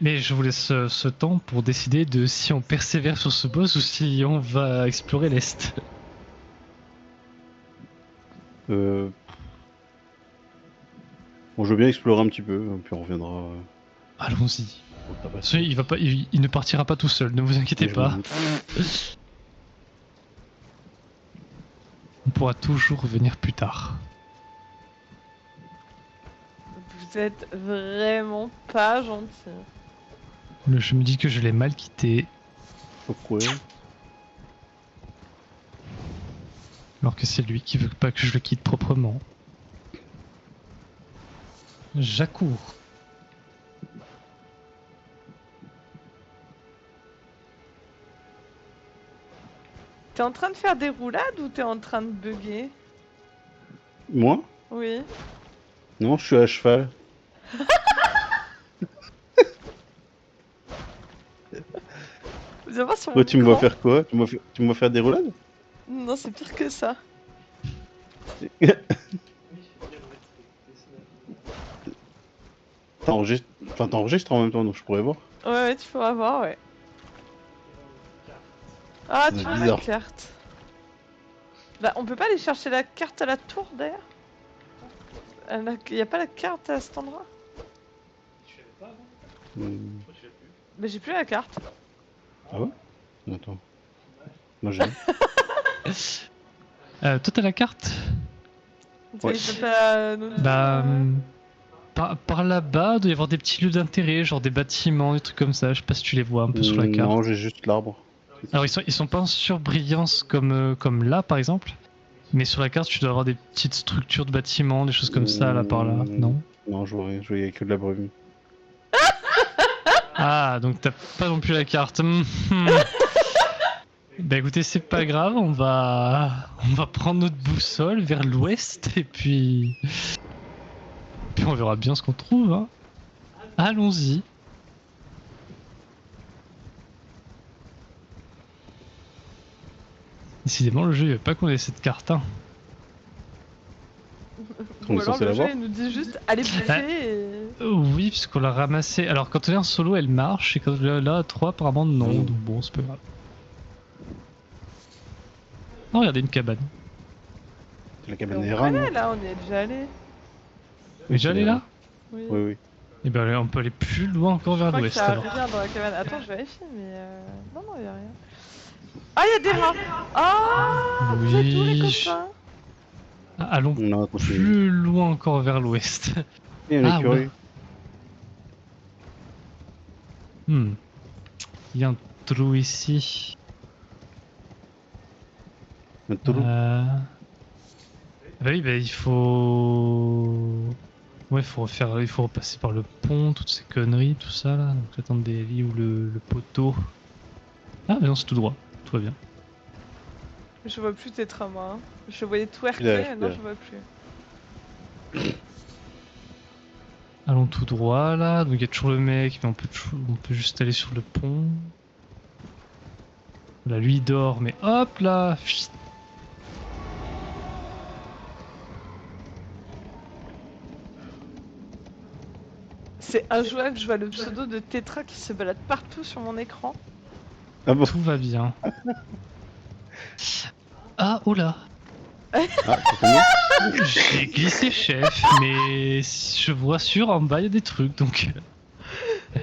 Mais je vous laisse ce temps pour décider de si on persévère sur ce boss ou si on va explorer l'Est. Bon, je veux bien explorer un petit peu, puis on reviendra. Allons-y. Au tabac. Il ne partira pas tout seul, ne vous inquiétez Mais je pas. m'en doute. On pourra toujours revenir plus tard. Vous êtes vraiment pas gentil. Je me dis que je l'ai mal quitté, Pourquoi? alors que c'est lui qui veut pas que je le quitte proprement. J'accours. T'es en train de faire des roulades ou t'es en train de bugger? Moi? Oui. Non, je suis à cheval. Viens voir sur Toi, mon tu me vois écran. faire quoi? Tu me vois faire des roulades? Non, c'est pire que ça. T'enregistres en même temps, donc je pourrais voir. Ouais, tu pourras voir, ouais. Ah, C'est tu veux la bizarre. carte. Bah, on peut pas aller chercher la carte à la tour d'ailleurs? Y a pas la carte à cet endroit? Hmm. Mais j'ai plus la carte. Ah ouais? Attends. Moi j'ai. Toi t'as la carte? Ouais. Il peut pas nous dire, Bah... par là-bas, il doit y avoir des petits lieux d'intérêt, genre des bâtiments, des trucs comme ça. Je sais pas si tu les vois un peu sur la carte. Non, j'ai juste l'arbre. Alors ils sont pas en surbrillance comme là par exemple, mais sur la carte tu dois avoir des petites structures de bâtiments, des choses comme ça là par là, non? Non, je vois rien, je voyais que de la brume. Ah donc t'as pas non plus la carte. Bah écoutez c'est pas grave, on va prendre notre boussole vers l'ouest et puis on verra bien ce qu'on trouve. Hein. Allons-y. Décidément le jeu il veut pas qu'on ait cette carte. Hein. On Ou est alors censé le jeu l'avoir? il nous dit juste allez bouffer et... Oui, puisqu'on l'a ramassé. Alors, quand on est en solo, elle marche, et quand on est là à 3, apparemment, non. Mm. Donc, bon, c'est pas grave. Oh, regardez une cabane. C'est la Mais cabane on des rats, non? connaît là, on y est déjà allé. Mais déjà allé là? Oui. Oui, oui. Et ben, on peut aller plus loin encore Je vers crois que l'ouest ça a alors. rien dans la cabane. Attends, je vérifie, mais non, non, y a rien. Ah, y a des rats! Ah! Vous êtes où les Oui. copains? Allons Non, continue. plus loin encore vers l'ouest. Il y a un Ah, écureuil. Il y a un trou ici. Un trou. Bah oui, bah il faut... Ouais, il faut repasser par le pont, toutes ces conneries, tout ça là. Donc j'attends des lits ou le poteau. Ah, mais non, c'est tout droit. Tout va bien. Je vois plus tes tramas. Hein. Je voyais Il twerker, a- maintenant il a- je vois plus. Allons tout droit là. Donc il y a toujours le mec, mais on peut juste aller sur le pont. Là, lui il dort, mais hop là. Chut. C'est injouable, je vois le pseudo de Tetra qui se balade partout sur mon écran. Ah bon? Tout va bien. Ah, oh là. Ah, c'est combien? J'ai glissé chef, mais je vous rassure, en bas il y a des trucs, donc...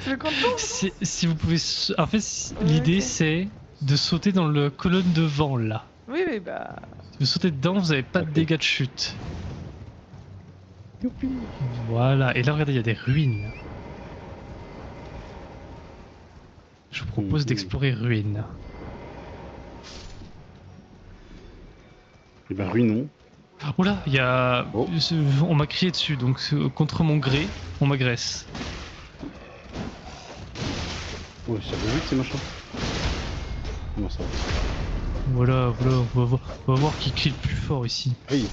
Tu veux qu'on tourne? Si vous pouvez... En fait, Ouais, l'idée ok. c'est de sauter dans le colonne de vent, là. Oui, oui, bah. Si vous sautez dedans, vous avez pas de Ok. dégâts de chute. Youpi. Voilà, et là regardez, il y a des ruines. Je vous propose Mhm. d'explorer ruines. Eh ben, ruinons. Oh là, il y a... Oh. On m'a crié dessus, donc contre mon gré, on m'agresse. Ouais, ça va vite ces machins. Comment ça? Voilà, voilà, on va voir qui crie le plus fort ici. Aïe.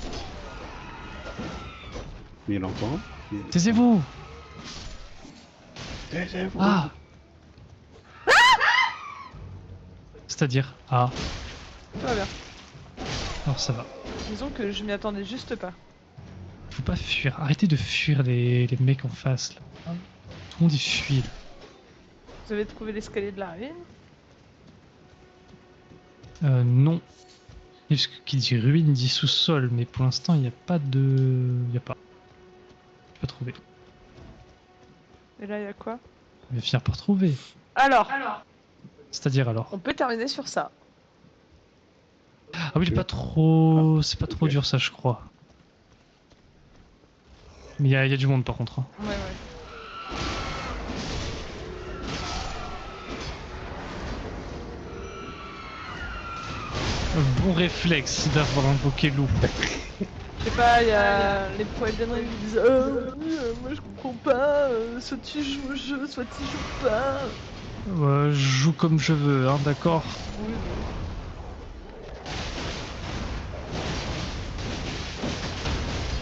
Mais il y en a encore un. Taisez-vous! Taisez-vous. Ah! C'est-à-dire... Ah, Tout va bien. alors ça va. Disons que je m'y attendais juste pas. Faut pas fuir, arrêtez de fuir les mecs en face là. Tout le monde y fuit là. Vous avez trouvé l'escalier de la ruine? Non. Parce que qui dit ruine dit sous-sol, mais pour l'instant il n'y a pas de... Il y a pas. Je vais pas trouver. Et là, il y a quoi? Je vais finir par trouver. Alors, C'est-à-dire alors. on peut terminer sur ça. Ah oui, il est pas trop... C'est pas trop ok. dur ça je crois. Mais il y a du monde par contre. Hein. Ouais, ouais. Un bon réflexe d'avoir invoqué loup. Je sais pas, il y a les poètes d'Henry qui disent oui, moi je comprends pas, soit tu joues au jeu, soit tu joues pas. Je joue comme je veux, hein, d'accord. Oui,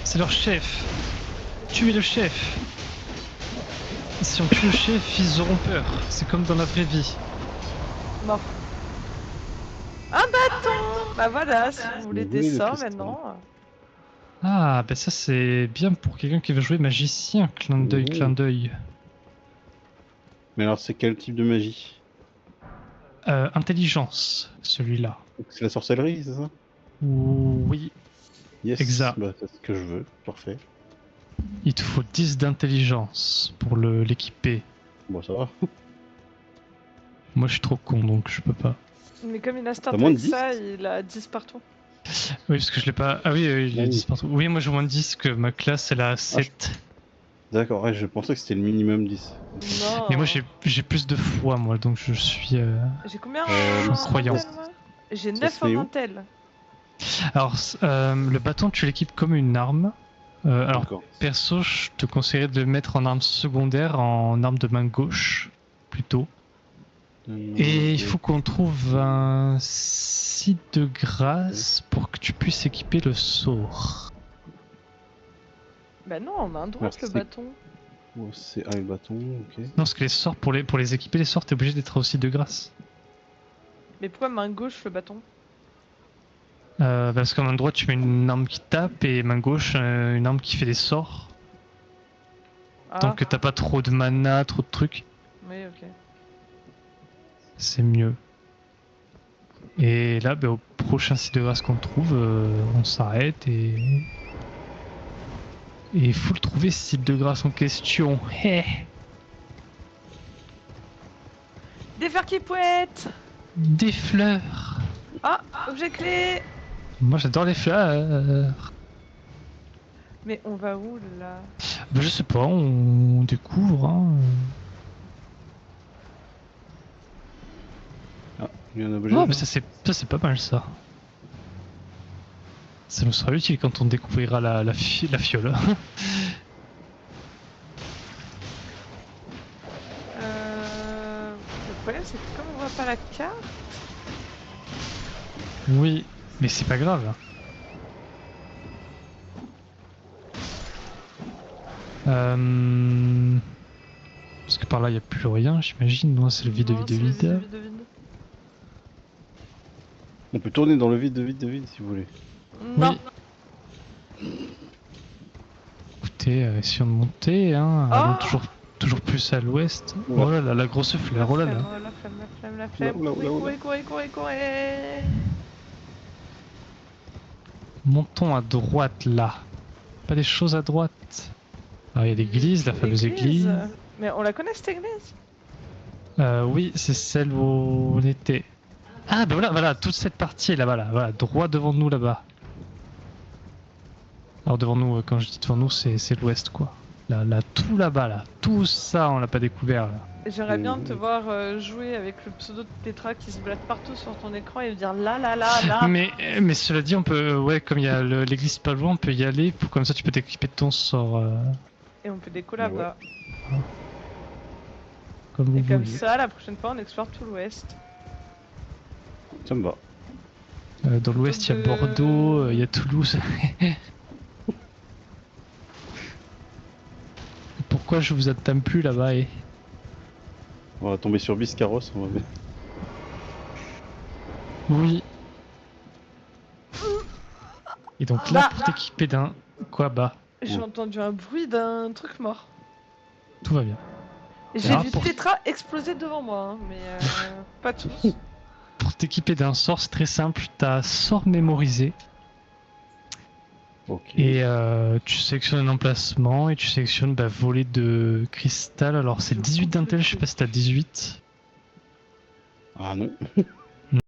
C'est leur chef. Tuez le chef. Si on tue le chef, ils auront peur. C'est comme dans la vraie vie. mort. Un bâton. Bah voilà, si vous voulez Oui, des le sorts cristal. maintenant. Ah, bah ça c'est bien pour quelqu'un qui veut jouer magicien. Clin d'œil, clin d'œil. Mais alors, c'est quel type de magie? Intelligence, celui-là. C'est la sorcellerie, c'est ça? Oui, Yes. Exact. Bah, c'est ce que je veux. Parfait. il te faut 10 d'intelligence pour l'équiper. Bon, ça va. Moi je suis trop con donc je peux pas. Mais comme il a Star T'as moins Trek, de 10? ça, il a 10 partout. Oui, parce que je l'ai pas. Ah oui, il y a Oui. 10 partout. Oui, moi j'ai moins de 10 que ma classe elle a 7. D'accord, ouais, je pensais que c'était le minimum 10. Non. Mais moi j'ai plus de foi, moi donc je suis. J'ai combien je en suis croyant. intel, moi? J'ai Ça 9 se met en où? intel. Alors, le bâton, tu l'équipes comme une arme. Alors, D'accord. perso, je te conseillerais de le mettre en arme secondaire, en arme de main gauche, plutôt. Et il faut qu'on trouve un site de grâce pour que tu puisses équiper le sort. Bah non, en main droite le c'est- bâton. Oh, c'est un bâton, ok. Non, parce que les sorts, pour les équiper, les sorts, t'es obligé d'être au site de grâce. Mais pourquoi main gauche le bâton? Parce qu'en main droite, tu mets une arme qui tape et main gauche, une arme qui fait des sorts. Ah, Donc t'as pas trop de mana, trop de trucs. oui, ok. C'est mieux. Et là, au prochain site de grâce qu'on trouve, on s'arrête et il faut le trouver ce site de grâce en question. Hé, Des fleurs qui poètent. des fleurs. Ah, objet clé. Moi j'adore les fleurs. Mais on va où là? Bah, je sais pas, on découvre. Hein. Ah, il y a un objet. Oh, là. mais ça c'est pas mal ça. Ça nous sera utile quand on découvrira la fiole. Le problème c'est que comme on voit pas la carte. Oui, mais c'est pas grave. Parce que par là il y a plus rien, j'imagine. Non, c'est le vide, Non, vide, c'est le vide. vide. On peut tourner dans le vide, si vous voulez. Non. Oui. Écoutez, essayons de monter. Hein. Oh Allons toujours plus à l'ouest. Oula. Oh là là, la grosse fleur, oh là là. La flemme, la flemme. Oula, oula, oula. Courez. Montons à droite là. Pas des choses à droite. Ah, il y a l'église, la fameuse église. Mais on la connaît cette église? Oui, c'est celle où on était. Ah, bah voilà, toute cette partie est là-bas, là. Voilà, droit devant nous là-bas. Alors devant nous, quand je dis devant nous, c'est l'ouest quoi. Là, tout là-bas, là. Tout ça, on l'a pas découvert là. J'aimerais bien te voir jouer avec le pseudo de Tetra qui se blade partout sur ton écran et dire là. Mais cela dit, on peut, ouais, comme il y a l'église pas loin, on peut y aller. Comme ça, tu peux t'équiper de ton sort. Et on peut déco là-bas. Comme vous Et comme voulez. ça, la prochaine fois, on explore tout l'ouest. Ça me va. Dans l'ouest, il y a de- Bordeaux, il y a Toulouse. Pourquoi je vous attends plus là-bas On va tomber sur Biscarros, on va... Oui. Et donc là, pour t'équiper d'un... Quoi, bah, J'ai entendu un bruit d'un truc mort. tout va bien. Et j'ai Alors, vu pour- Tetra exploser devant moi, hein, mais pas tous. Pour t'équiper d'un sort, c'est très simple. T'as sort mémorisé. Ok. Et tu sélectionnes un emplacement et tu sélectionnes voler de cristal. Alors c'est 18 d'intel, je sais pas si t'as 18. Ah non.